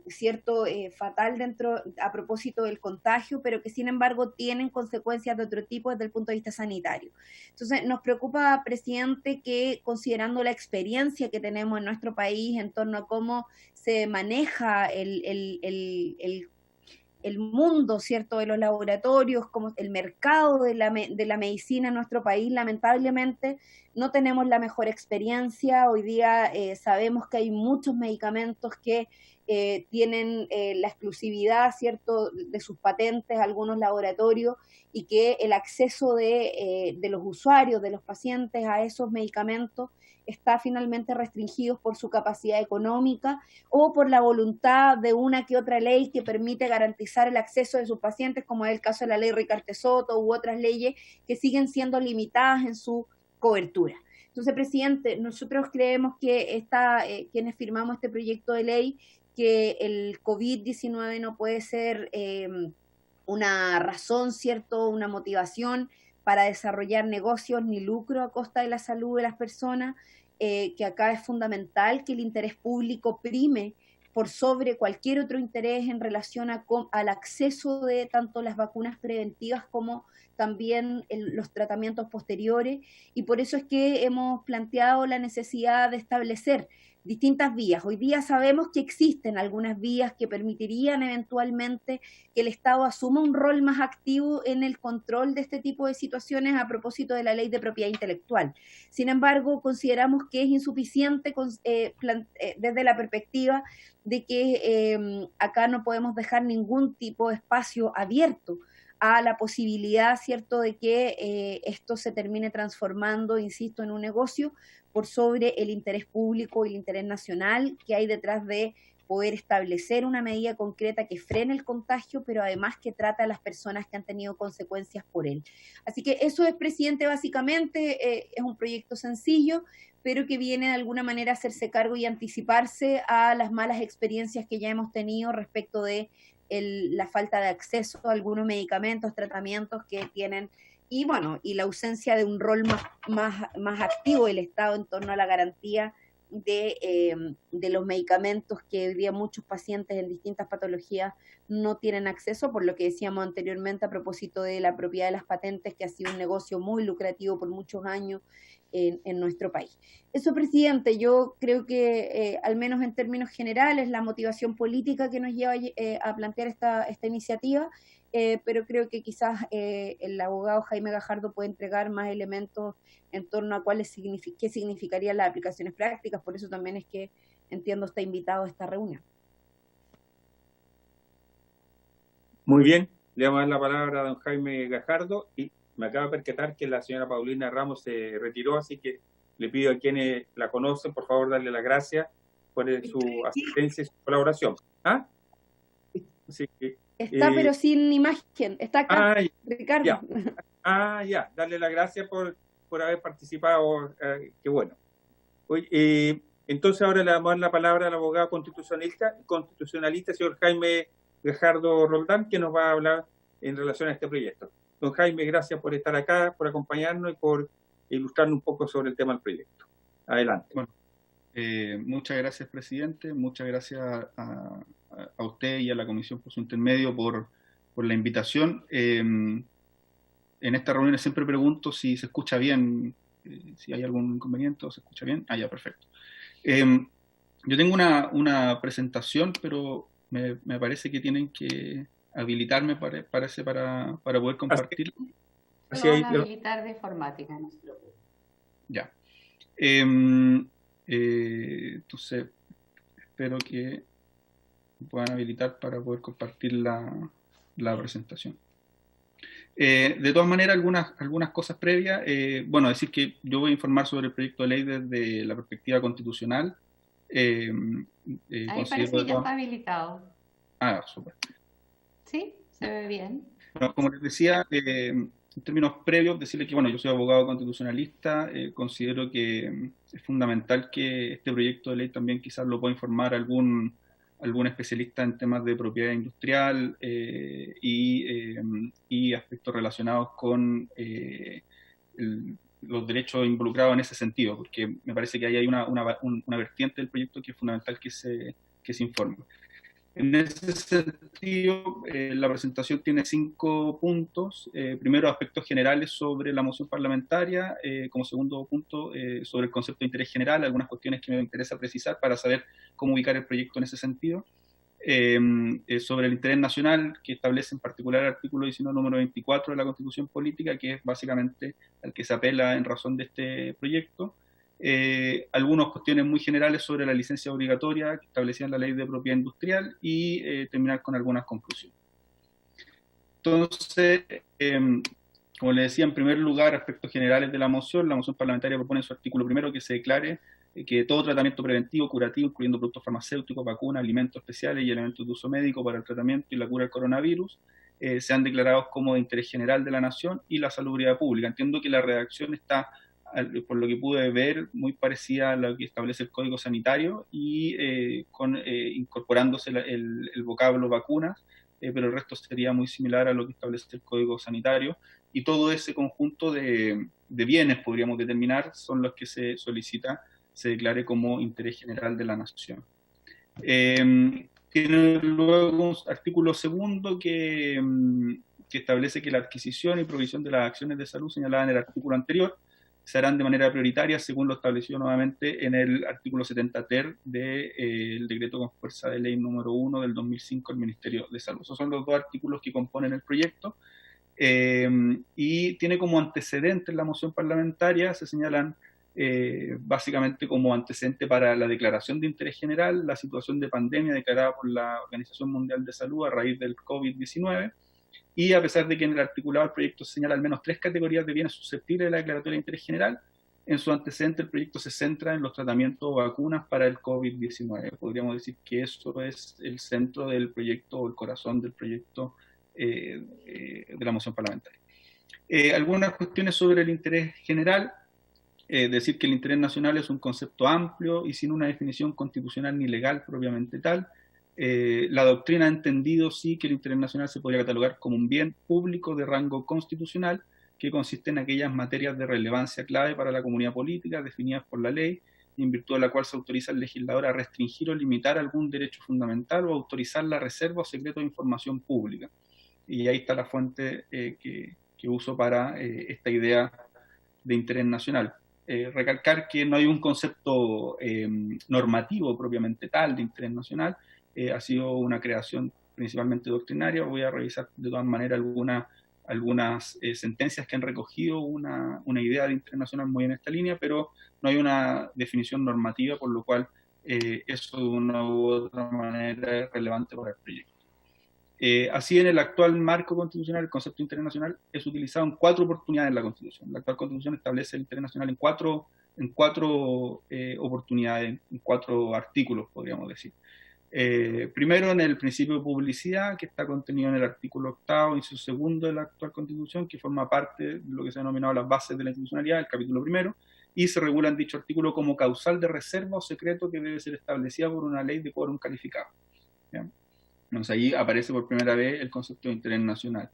cierto fatal a propósito del contagio, pero que sin embargo tienen consecuencias de otro tipo desde el punto de vista sanitario. Entonces nos preocupa, presidente, que considerando la experiencia que tenemos en nuestro país en torno a cómo se maneja el mundo, ¿cierto?, de los laboratorios, como el mercado de la medicina en nuestro país, lamentablemente no tenemos la mejor experiencia. Hoy día sabemos que hay muchos medicamentos que tienen la exclusividad, ¿cierto?, de sus patentes, algunos laboratorios, y que el acceso de los usuarios, de los pacientes a esos medicamentos está finalmente restringido por su capacidad económica o por la voluntad de una que otra ley que permite garantizar el acceso de sus pacientes, como es el caso de la ley Ricarte-Soto u otras leyes que siguen siendo limitadas en su cobertura. Entonces, presidente, nosotros creemos que quienes firmamos este proyecto de ley, que el COVID-19 no puede ser una razón, ¿cierto?, una motivación para desarrollar negocios ni lucro a costa de la salud de las personas, que acá es fundamental que el interés público prime por sobre cualquier otro interés en relación al acceso de tanto las vacunas preventivas como también los tratamientos posteriores, y por eso es que hemos planteado la necesidad de establecer distintas vías. Hoy día sabemos que existen algunas vías que permitirían eventualmente que el Estado asuma un rol más activo en el control de este tipo de situaciones a propósito de la ley de propiedad intelectual. Sin embargo, consideramos que es insuficiente desde la perspectiva de que acá no podemos dejar ningún tipo de espacio abierto a la posibilidad, ¿cierto?, de que esto se termine transformando, insisto, en un negocio por sobre el interés público y el interés nacional que hay detrás de poder establecer una medida concreta que frene el contagio, pero además que trata a las personas que han tenido consecuencias por él. Así que eso es, presidente, básicamente, es un proyecto sencillo, pero que viene de alguna manera a hacerse cargo y anticiparse a las malas experiencias que ya hemos tenido respecto de la falta de acceso a algunos medicamentos, tratamientos que tienen, y bueno, y la ausencia de un rol más activo del Estado en torno a la garantía de los medicamentos que hoy día muchos pacientes en distintas patologías no tienen acceso, por lo que decíamos anteriormente a propósito de la propiedad de las patentes, que ha sido un negocio muy lucrativo por muchos años en nuestro país. Eso, presidente, yo creo que al menos en términos generales la motivación política que nos lleva a plantear esta iniciativa, pero creo que quizás el abogado Jaime Gajardo puede entregar más elementos en torno a qué significarían las aplicaciones prácticas, por eso también es que entiendo está invitado a esta reunión. Muy bien, le vamos a dar la palabra a don Jaime Gajardo y me acabo de percatar que la señora Paulina Ramos se retiró, así que le pido a quienes la conocen, por favor, darle las gracias por su asistencia y su colaboración. ¿Ah? Así que, está, pero sin imagen. Está acá, Ricardo. Ya. Darle las gracias por haber participado. Qué bueno. Oye, entonces ahora le vamos a dar la palabra al abogado constitucionalista, señor Jaime Gajardo Roldán, que nos va a hablar en relación a este proyecto. Don Jaime, gracias por estar acá, por acompañarnos y por ilustrarnos un poco sobre el tema del proyecto. Adelante. Bueno, muchas gracias, presidente. Muchas gracias a usted y a la comisión por su intermedio por la invitación. En estas reuniones siempre pregunto si se escucha bien, si hay algún inconveniente o se escucha bien. Ya, perfecto. Yo tengo una presentación, pero me parece que tienen que habilitarme, parece, para poder compartir. Lo van a habilitar de informática, no se preocupe. Ya. Entonces, espero que puedan habilitar para poder compartir la presentación. De todas maneras, algunas cosas previas. Bueno, decir que yo voy a informar sobre el proyecto de ley desde la perspectiva constitucional. Ahí parece que ya está habilitado. Súper. Sí, se ve bien. Bueno, como les decía, en términos previos, decirles que, bueno, yo soy abogado constitucionalista, considero que es fundamental que este proyecto de ley también quizás lo pueda informar algún especialista en temas de propiedad industrial y aspectos relacionados con los derechos involucrados en ese sentido, porque me parece que ahí hay una vertiente del proyecto que es fundamental que se informe. En ese sentido, la presentación tiene 5 puntos. Primero, aspectos generales sobre la moción parlamentaria. Como segundo punto, sobre el concepto de interés general, algunas cuestiones que me interesa precisar para saber cómo ubicar el proyecto en ese sentido. Sobre el interés nacional, que establece en particular el artículo 19, número 24 de la Constitución Política, que es básicamente al que se apela en razón de este proyecto. Algunas cuestiones muy generales sobre la licencia obligatoria que establecía la ley de propiedad industrial y terminar con algunas conclusiones. Entonces, como les decía, en primer lugar, aspectos generales de la moción parlamentaria propone en su artículo primero que se declare que todo tratamiento preventivo, curativo, incluyendo productos farmacéuticos, vacunas, alimentos especiales y elementos de uso médico para el tratamiento y la cura del coronavirus, sean declarados como de interés general de la nación y la salubridad pública. Entiendo que la redacción está, por lo que pude ver, muy parecida a lo que establece el Código Sanitario y incorporándose el vocablo vacunas, pero el resto sería muy similar a lo que establece el Código Sanitario, y todo ese conjunto de bienes, podríamos determinar, son los que se solicita se declare como interés general de la nación. Tiene luego un artículo segundo que establece que la adquisición y provisión de las acciones de salud señaladas en el artículo anterior se harán de manera prioritaria según lo establecido nuevamente en el artículo 70 ter del decreto con fuerza de ley número 1 del 2005 del Ministerio de Salud. Esos son los 2 artículos que componen el proyecto, y tiene como antecedente en la moción parlamentaria, se señalan básicamente como antecedente para la declaración de interés general, la situación de pandemia declarada por la Organización Mundial de Salud a raíz del COVID-19, y a pesar de que en el articulado del proyecto se señala al menos 3 categorías de bienes susceptibles de la declaratoria de interés general, En su antecedente, el proyecto se centra en los tratamientos o vacunas para el COVID-19. Podríamos decir que eso es el centro del proyecto o el corazón del proyecto de la moción parlamentaria. Algunas cuestiones sobre el interés general. Decir que el interés nacional es un concepto amplio y sin una definición constitucional ni legal propiamente tal. La doctrina ha entendido, sí, que el interés nacional se podría catalogar como un bien público de rango constitucional que consiste en aquellas materias de relevancia clave para la comunidad política definidas por la ley, en virtud de la cual se autoriza al legislador a restringir o limitar algún derecho fundamental o autorizar la reserva o secreto de información pública. Y ahí está la fuente que uso para esta idea de interés nacional. Recalcar que no hay un concepto normativo propiamente tal de interés nacional, ha sido una creación principalmente doctrinaria. Voy a revisar de todas maneras algunas sentencias que han recogido una idea de interés nacional muy en esta línea, pero no hay una definición normativa, por lo cual eso de una u otra manera es relevante para el proyecto. Así, en el actual marco constitucional, el concepto de interés nacional es utilizado en 4 oportunidades en la Constitución. La actual Constitución establece el interés nacional en cuatro oportunidades, en 4 artículos, podríamos decir. Primero, en el principio de publicidad, que está contenido en el artículo 8º, inciso segundo de la actual Constitución, que forma parte de lo que se ha denominado las bases de la institucionalidad, el capítulo primero, y se regula en dicho artículo como causal de reserva o secreto que debe ser establecida por una ley de quórum calificado. ¿Ya? Entonces ahí aparece por primera vez el concepto de interés nacional.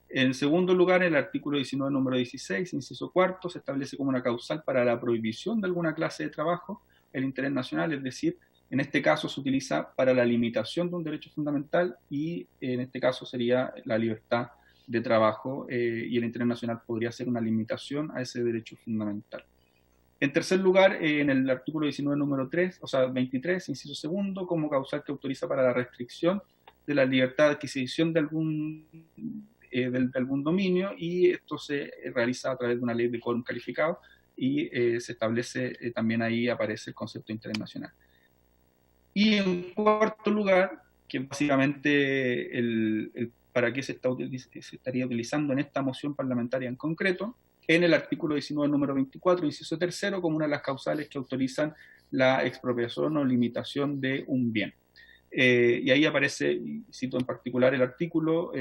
En segundo lugar, el artículo 19, número 16, inciso 4, se establece como una causal para la prohibición de alguna clase de trabajo el interés nacional, es decir, en este caso se utiliza para la limitación de un derecho fundamental y en este caso sería la libertad de trabajo y el interés nacional podría ser una limitación a ese derecho fundamental. En tercer lugar, en el artículo 19, número 3, o sea, 23, inciso segundo, como causal que autoriza para la restricción de la libertad de adquisición de algún dominio, y esto se realiza a través de una ley de quórum calificado y se establece, también ahí aparece el concepto de interés nacional. Y en cuarto lugar, que básicamente para qué se estaría utilizando en esta moción parlamentaria en concreto, en el artículo 19, número 24, inciso tercero, como una de las causales que autorizan la expropiación o limitación de un bien. Y ahí aparece, cito en particular el artículo,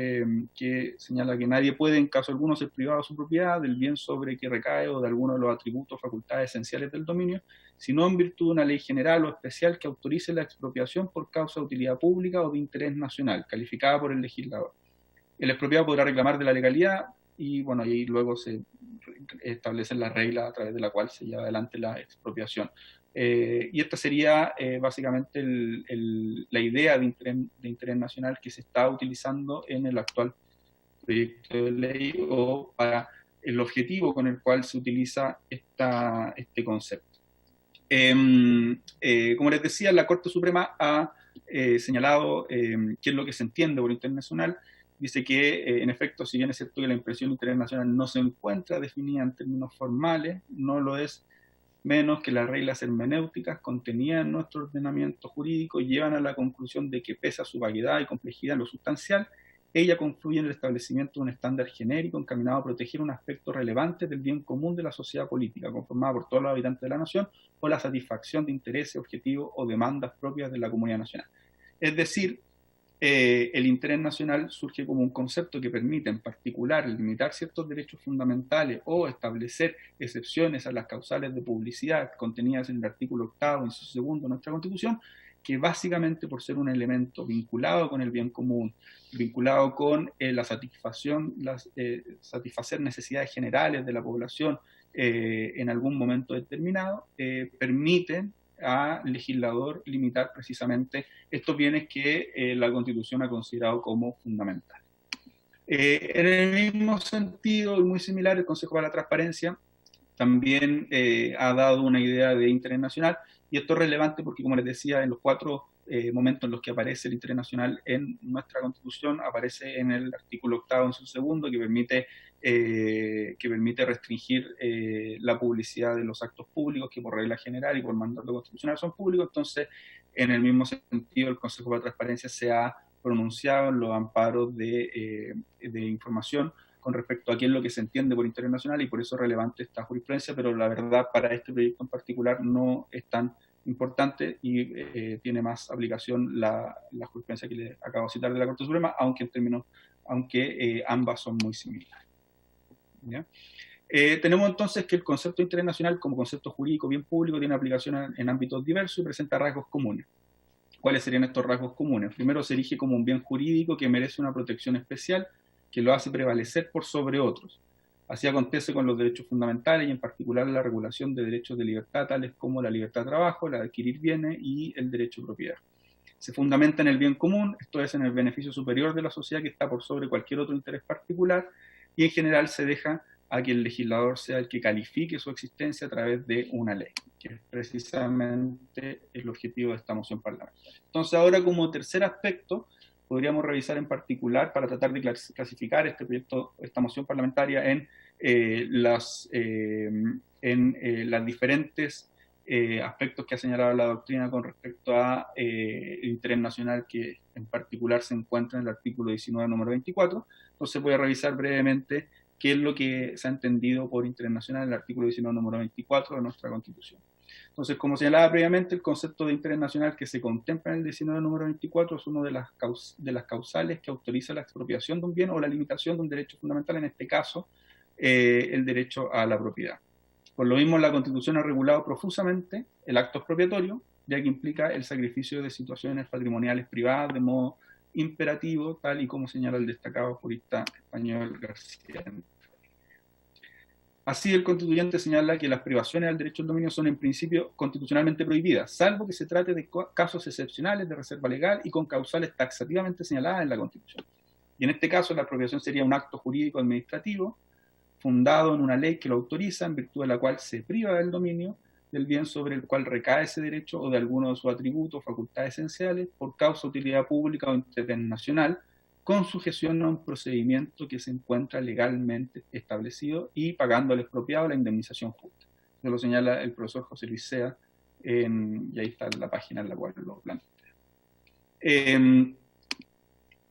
que señala que nadie puede, en caso alguno, ser privado de su propiedad, del bien sobre que recae o de alguno de los atributos o facultades esenciales del dominio, sino en virtud de una ley general o especial que autorice la expropiación por causa de utilidad pública o de interés nacional, calificada por el legislador. El expropiado podrá reclamar de la legalidad y, bueno, ahí luego se establecen las reglas a través de la cual se lleva adelante la expropiación. Y esta sería básicamente la idea de interés nacional que se está utilizando en el actual proyecto de ley, o para el objetivo con el cual se utiliza este concepto. Como les decía, la Corte Suprema ha señalado qué es lo que se entiende por interés nacional. Dice que, en efecto, si bien es cierto que la impresión de interés nacional no se encuentra definida en términos formales, no lo es menos que las reglas hermenéuticas contenidas en nuestro ordenamiento jurídico llevan a la conclusión de que, pese a su vaguedad y complejidad en lo sustancial, ella confluye en el establecimiento de un estándar genérico encaminado a proteger un aspecto relevante del bien común de la sociedad política, conformada por todos los habitantes de la nación, o la satisfacción de intereses, objetivos o demandas propias de la comunidad nacional. Es decir, el interés nacional surge como un concepto que permite, en particular, limitar ciertos derechos fundamentales o establecer excepciones a las causales de publicidad contenidas en el artículo 8º, inciso segundo de nuestra Constitución, que básicamente, por ser un elemento vinculado con el bien común, vinculado con la satisfacer necesidades generales de la población en algún momento determinado, permiten al legislador limitar precisamente estos bienes que la Constitución ha considerado como fundamentales. En el mismo sentido, y muy similar, el Consejo para la Transparencia también ha dado una idea de interés nacional, y esto es relevante porque, como les decía, en los 4 momentos en los que aparece el interés nacional en nuestra Constitución, aparece en el artículo 8º, en su segundo, que permite restringir la publicidad de los actos públicos, que por regla general y por mandato constitucional son públicos. Entonces, en el mismo sentido, el Consejo para la Transparencia se ha pronunciado en los amparos de información con respecto a qué es lo que se entiende por interés nacional, y por eso es relevante esta jurisprudencia, pero la verdad para este proyecto en particular no es tan importante y tiene más aplicación la jurisprudencia que le acabo de citar de la Corte Suprema, aunque ambas son muy similares. ¿Ya? Tenemos entonces que el concepto de interés nacional como concepto jurídico bien público tiene aplicación en ámbitos diversos y presenta rasgos comunes. ¿Cuáles serían estos rasgos comunes? Primero, se erige como un bien jurídico que merece una protección especial que lo hace prevalecer por sobre otros. Así acontece con los derechos fundamentales y en particular la regulación de derechos de libertad tales como la libertad de trabajo, la de adquirir bienes y el derecho de propiedad. Se fundamenta en el bien común, esto es en el beneficio superior de la sociedad que está por sobre cualquier otro interés particular, y en general se deja a que el legislador sea el que califique su existencia a través de una ley, que es precisamente el objetivo de esta moción parlamentaria. Entonces ahora, como tercer aspecto, podríamos revisar en particular para tratar de clasificar este proyecto, esta moción parlamentaria en las diferentes aspectos que ha señalado la doctrina con respecto a el interés nacional, que en particular se encuentra en el artículo 19, número 24. Entonces voy a revisar brevemente qué es lo que se ha entendido por interés nacional en el artículo 19, número 24 de nuestra Constitución. Entonces, como señalaba previamente, el concepto de interés nacional que se contempla en el 19, número 24 es uno de las causales que autoriza la expropiación de un bien o la limitación de un derecho fundamental, en este caso, el derecho a la propiedad. Por lo mismo, la Constitución ha regulado profusamente el acto expropiatorio, ya que implica el sacrificio de situaciones patrimoniales privadas de modo imperativo, tal y como señala el destacado jurista español García. Así, el constituyente señala que las privaciones al derecho al dominio son en principio constitucionalmente prohibidas, salvo que se trate de casos excepcionales de reserva legal y con causales taxativamente señaladas en la Constitución. Y en este caso, la expropiación sería un acto jurídico administrativo fundado en una ley que lo autoriza, en virtud de la cual se priva del dominio del bien sobre el cual recae ese derecho o de alguno de sus atributos o facultades esenciales por causa de utilidad pública o interés nacional, con sujeción a un procedimiento que se encuentra legalmente establecido y pagando al expropiado la indemnización justa. Eso lo señala el profesor José Luis Sea, y ahí está la página en la cual lo plantea.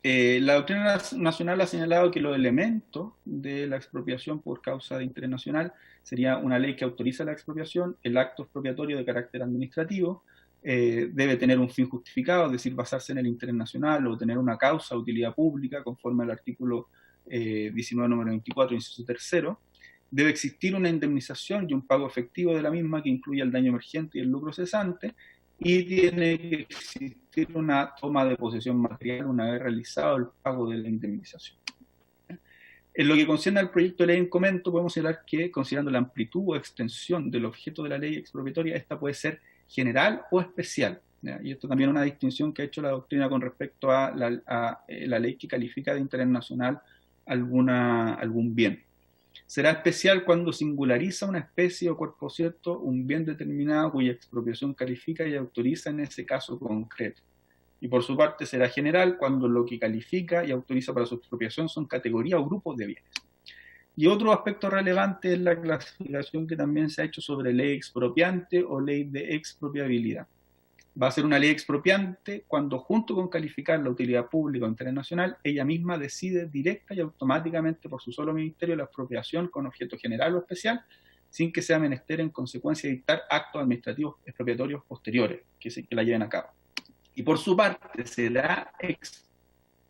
La doctrina nacional ha señalado que los elementos de la expropiación por causa de interés nacional sería una ley que autoriza la expropiación, el acto expropiatorio de carácter administrativo, debe tener un fin justificado, es decir, basarse en el interés nacional o tener una causa de utilidad pública conforme al artículo 19, número 24, inciso tercero. Debe existir una indemnización y un pago efectivo de la misma que incluya el daño emergente y el lucro cesante, y tiene que existir una toma de posesión material una vez realizado el pago de la indemnización. En lo que concierne al proyecto de ley en comento, podemos señalar que, considerando la amplitud o extensión del objeto de la ley expropiatoria, esta puede ser general o especial, ¿ya? Y esto también es una distinción que ha hecho la doctrina con respecto a la ley que califica de interés nacional algún bien. Será especial cuando singulariza una especie o cuerpo cierto, un bien determinado cuya expropiación califica y autoriza en ese caso concreto. Y por su parte será general cuando lo que califica y autoriza para su expropiación son categorías o grupos de bienes. Y otro aspecto relevante es la clasificación que también se ha hecho sobre ley expropiante o ley de expropiabilidad. Va a ser una ley expropiante cuando, junto con calificar la utilidad pública o interés nacional, ella misma decide directa y automáticamente por su solo ministerio la expropiación con objeto general o especial, sin que sea menester en consecuencia dictar actos administrativos expropiatorios posteriores que la lleven a cabo. Y por su parte será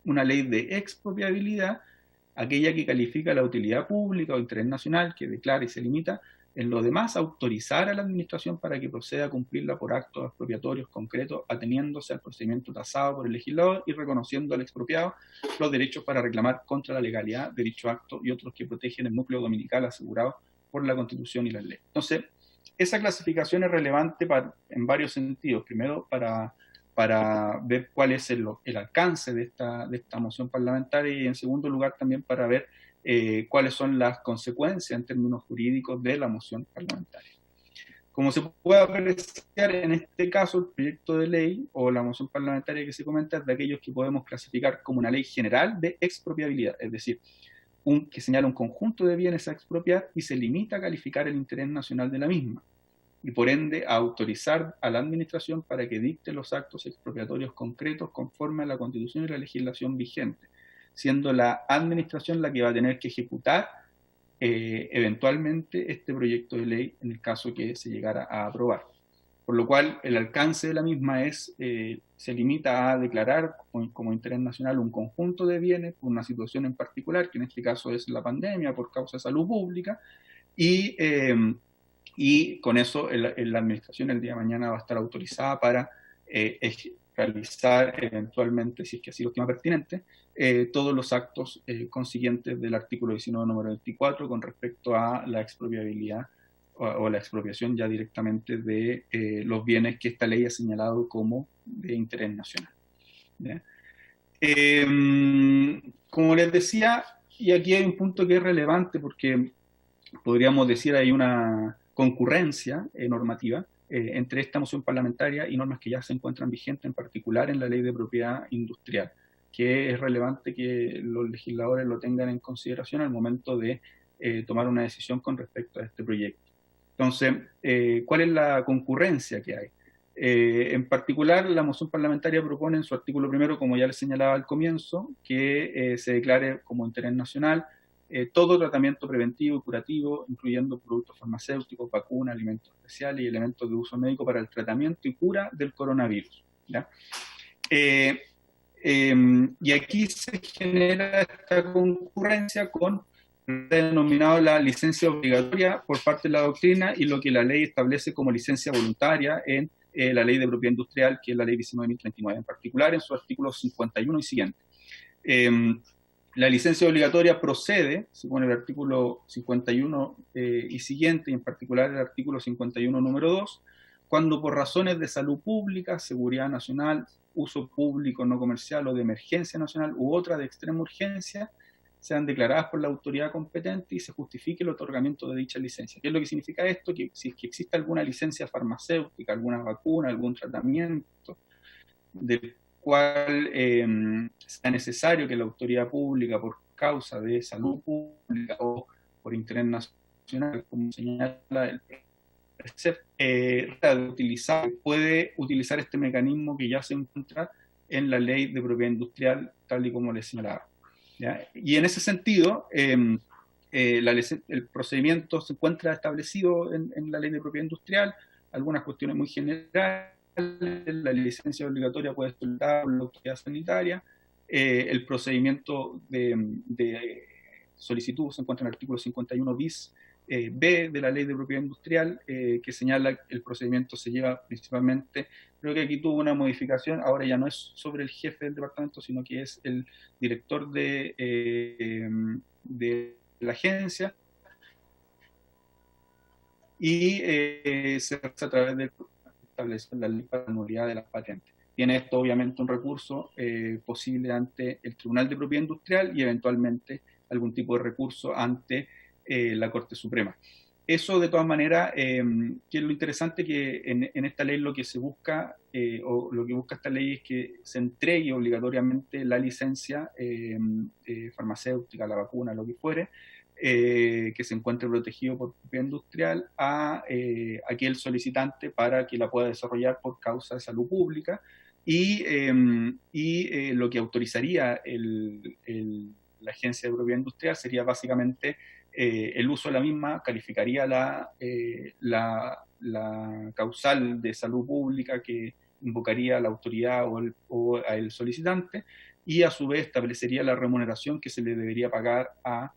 una ley de expropiabilidad aquella que califica la utilidad pública o interés nacional, que declara y se limita en lo demás a autorizar a la administración para que proceda a cumplirla por actos expropiatorios concretos, ateniéndose al procedimiento tasado por el legislador y reconociendo al expropiado los derechos para reclamar contra la legalidad de dicho acto y otros que protegen el núcleo dominical asegurado por la Constitución y la ley. Entonces, esa clasificación es relevante en varios sentidos. Primero, para ver cuál es el alcance de esta moción parlamentaria, y en segundo lugar también para ver cuáles son las consecuencias en términos jurídicos de la moción parlamentaria. Como se puede apreciar en este caso, el proyecto de ley o la moción parlamentaria que se comenta es de aquellos que podemos clasificar como una ley general de expropiabilidad, es decir, que señala un conjunto de bienes a expropiar y se limita a calificar el interés nacional de la misma, y por ende a autorizar a la administración para que dicte los actos expropiatorios concretos conforme a la Constitución y la legislación vigente, siendo la administración la que va a tener que ejecutar eventualmente este proyecto de ley en el caso que se llegara a aprobar. Por lo cual, el alcance de la misma se limita a declarar como interés nacional un conjunto de bienes por una situación en particular, que en este caso es la pandemia por causa de salud pública, y con eso la administración el día de mañana va a estar autorizada para realizar eventualmente, si es que así lo estima pertinente, todos los actos consiguientes del artículo 19, número 24, con respecto a la expropiabilidad o la expropiación ya directamente de los bienes que esta ley ha señalado como de interés nacional. Como les decía, y aquí hay un punto que es relevante porque podríamos decir hay una concurrencia normativa entre esta moción parlamentaria y normas que ya se encuentran vigentes, en particular en la Ley de Propiedad Industrial, que es relevante que los legisladores lo tengan en consideración al momento de tomar una decisión con respecto a este proyecto. Entonces, ¿cuál es la concurrencia que hay? En particular, la moción parlamentaria propone en su artículo primero, como ya les señalaba al comienzo, que se declare como interés nacional todo tratamiento preventivo y curativo, incluyendo productos farmacéuticos, vacunas, alimentos especiales y elementos de uso médico para el tratamiento y cura del coronavirus, ¿ya? Y aquí se genera esta concurrencia con denominado la licencia obligatoria por parte de la doctrina y lo que la ley establece como licencia voluntaria en la Ley de Propiedad Industrial, que es la Ley 19.039, en particular en su artículo 51 y siguiente. La licencia obligatoria procede, según el artículo 51 y siguiente, y en particular el artículo 51 número 2, cuando por razones de salud pública, seguridad nacional, uso público no comercial o de emergencia nacional u otra de extrema urgencia, sean declaradas por la autoridad competente y se justifique el otorgamiento de dicha licencia. ¿Qué es lo que significa esto? Que si es que existe alguna licencia farmacéutica, alguna vacuna, algún tratamiento, del cual sea necesario que la autoridad pública, por causa de salud pública o por interés nacional, como señala el precepto, puede utilizar este mecanismo que ya se encuentra en la Ley de Propiedad Industrial, tal y como les señalaba. ¿Ya? Y en ese sentido, el procedimiento se encuentra establecido en la Ley de Propiedad Industrial, algunas cuestiones muy generales, la licencia obligatoria puede solicitar por la autoridad sanitaria, el procedimiento de solicitud se encuentra en el artículo 51 bis B de la Ley de Propiedad Industrial, que señala que el procedimiento se lleva principalmente, creo que aquí tuvo una modificación, ahora ya no es sobre el jefe del departamento, sino que es el director de la agencia, y se hace a través del establecer la ley para la nulidad de las patentes. Tiene esto obviamente un recurso posible ante el Tribunal de Propiedad Industrial y eventualmente algún tipo de recurso ante la Corte Suprema. Eso de todas maneras, que es lo interesante que en esta ley lo que se busca, o lo que busca esta ley es que se entregue obligatoriamente la licencia farmacéutica, la vacuna, lo que fuere, que se encuentre protegido por propiedad industrial a aquel solicitante para que la pueda desarrollar por causa de salud pública y lo que autorizaría la Agencia de Propiedad Industrial sería básicamente el uso de la misma, calificaría la causal de salud pública que invocaría a la autoridad o al solicitante y a su vez establecería la remuneración que se le debería pagar a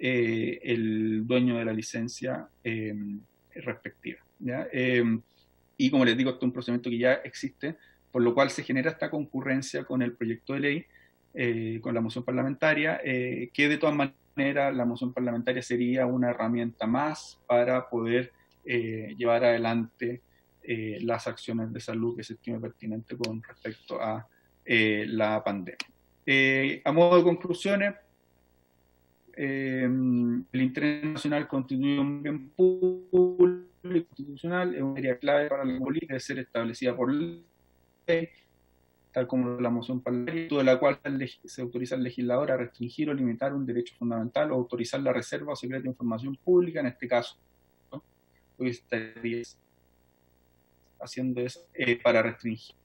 el dueño de la licencia respectiva, ¿ya? Y como les digo, este es un procedimiento que ya existe, por lo cual se genera esta concurrencia con el proyecto de ley, con la moción parlamentaria, que de todas maneras la moción parlamentaria sería una herramienta más para poder llevar adelante las acciones de salud que se estime pertinente con respecto a la pandemia. A modo de conclusiones, el interés nacional constituye un bien público y constitucional, es una área clave para la política, debe ser establecida por ley, tal como la moción parlamentaria, de la cual se autoriza al legislador a restringir o limitar un derecho fundamental o autorizar la reserva o secreto de información pública, en este caso, ¿no? Hoy estaría haciendo eso para restringir.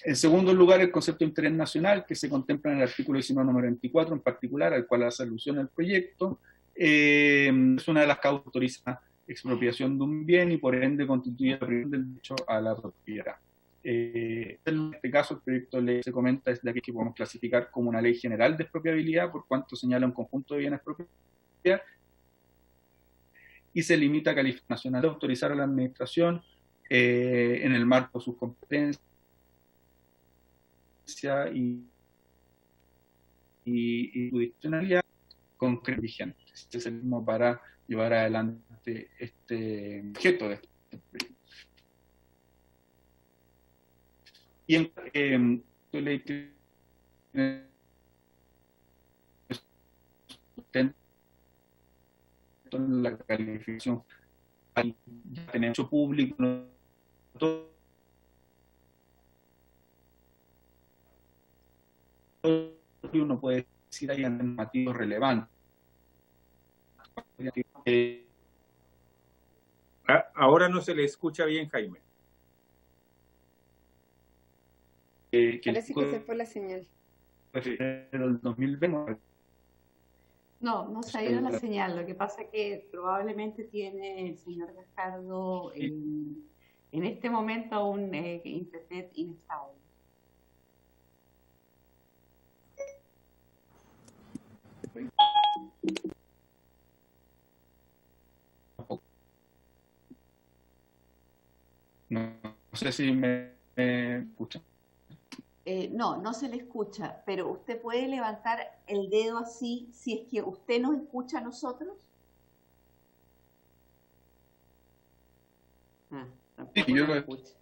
En segundo lugar, el concepto de interés nacional, que se contempla en el artículo 19, número 24, en particular, al cual hace alusión el proyecto, es una de las causas que autoriza expropiación de un bien y por ende constituye la privación del derecho a la propiedad. En este caso, el proyecto de ley se comenta es de aquel que podemos clasificar como una ley general de expropiabilidad, por cuanto señala un conjunto de bienes propiedad y se limita a calificación nacional de autorizar a la administración en el marco de sus competencias y jurisdiccionalidad concreta vigente. Este es el mismo para llevar adelante este objeto de este proyecto. Y en ley la calificación ya tenemos mucho público, no todo uno puede decir hay normativos relevantes. Ahora no se le escucha bien, Jaime. Parece que se fue la señal. El 2020. No se ha ido la señal. Lo que pasa es que probablemente tiene el señor Gajardo en este momento un internet inestable. No sé si me escuchan. No se le escucha, pero usted puede levantar el dedo así si es que usted nos escucha a nosotros. Sí, yo lo escucho.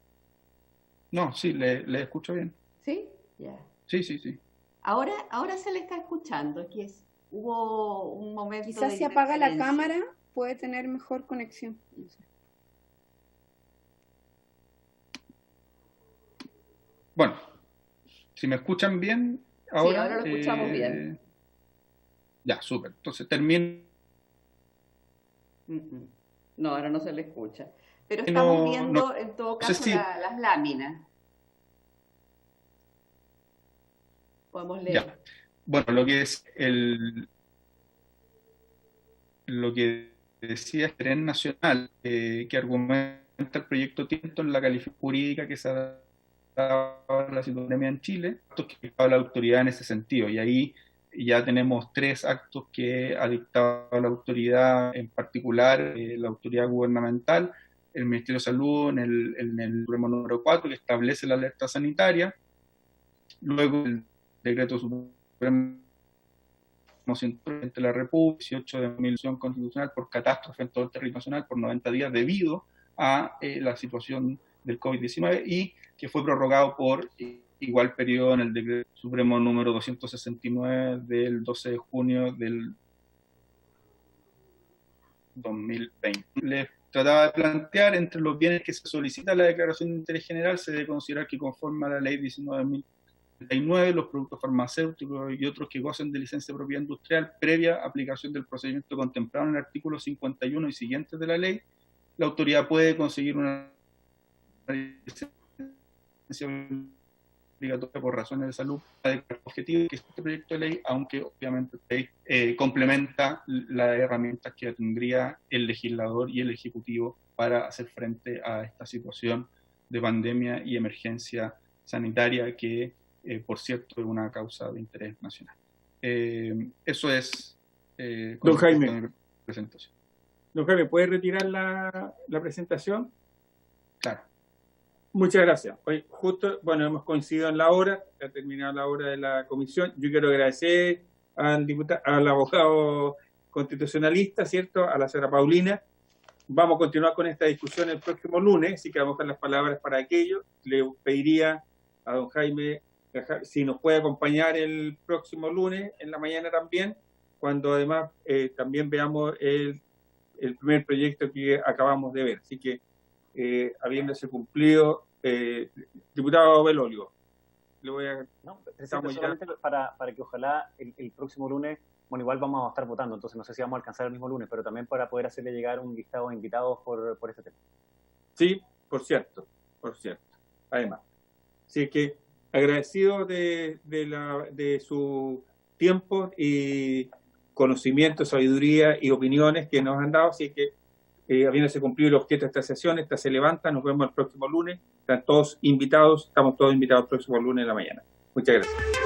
No, sí, le escucho bien. ¿Sí? Ya. Sí. Ahora se le está escuchando, hubo un momento. Quizás si apaga la cámara puede tener mejor conexión. No sé. Bueno, si me escuchan bien, ahora... Sí, ahora lo escuchamos bien. Ya, súper. Entonces termino... No, ahora no se le escucha. Pero estamos viendo, en todo caso, las láminas. Podemos leer. Ya. Bueno, lo que es lo que decía el interés nacional, que argumenta el proyecto Tiento en la calificación jurídica que se ha dado la situación en Chile, actos que ha dictado la autoridad en ese sentido, y ahí ya tenemos 3 actos que ha dictado la autoridad, en particular la autoridad gubernamental, el Ministerio de Salud en el Supremo número 4, que establece la alerta sanitaria, luego el Decreto Supremo 100 de la República, 18 de Administración Constitucional por catástrofe en todo el territorio nacional por 90 días debido a la situación del COVID-19 y que fue prorrogado por igual periodo en el Decreto Supremo número 269 del 12 de junio del 2020. Les trataba de plantear entre los bienes que se solicita la declaración de interés general, se debe considerar que conforme a la ley 19.039, los productos farmacéuticos y otros que gocen de licencia de propiedad industrial previa aplicación del procedimiento contemplado en el artículo 51 y siguientes de la ley, la autoridad puede conseguir una licencia obligatoria por razones de salud objetivo que este proyecto de ley, aunque obviamente complementa las herramientas que tendría el legislador y el ejecutivo para hacer frente a esta situación de pandemia y emergencia sanitaria que, por cierto, es una causa de interés nacional. Eso es don Jaime. mi presentación. Don Jaime, ¿puede retirar la presentación? Claro. Muchas gracias. Hoy justo, hemos coincidido en la hora, ha terminado la hora de la comisión. Yo quiero agradecer al abogado constitucionalista, ¿cierto?, a la señora Paulina. Vamos a continuar con esta discusión el próximo lunes, así que vamos a buscar las palabras para aquello. Le pediría a don Jaime si nos puede acompañar el próximo lunes en la mañana también, cuando además también veamos el primer proyecto que acabamos de ver. Así que, habiéndose cumplido, diputado Belolio, le voy a... No, solamente para que ojalá el próximo lunes, igual vamos a estar votando, entonces no sé si vamos a alcanzar el mismo lunes, pero también para poder hacerle llegar un listado de invitados por este tema. Sí, por cierto, además. Así que agradecido de su tiempo y conocimiento, sabiduría y opiniones que nos han dado, así que habiéndose cumplido el objeto de esta sesión, esta se levanta, nos vemos el próximo lunes, están todos invitados, estamos todos invitados el próximo lunes en la mañana. Muchas gracias.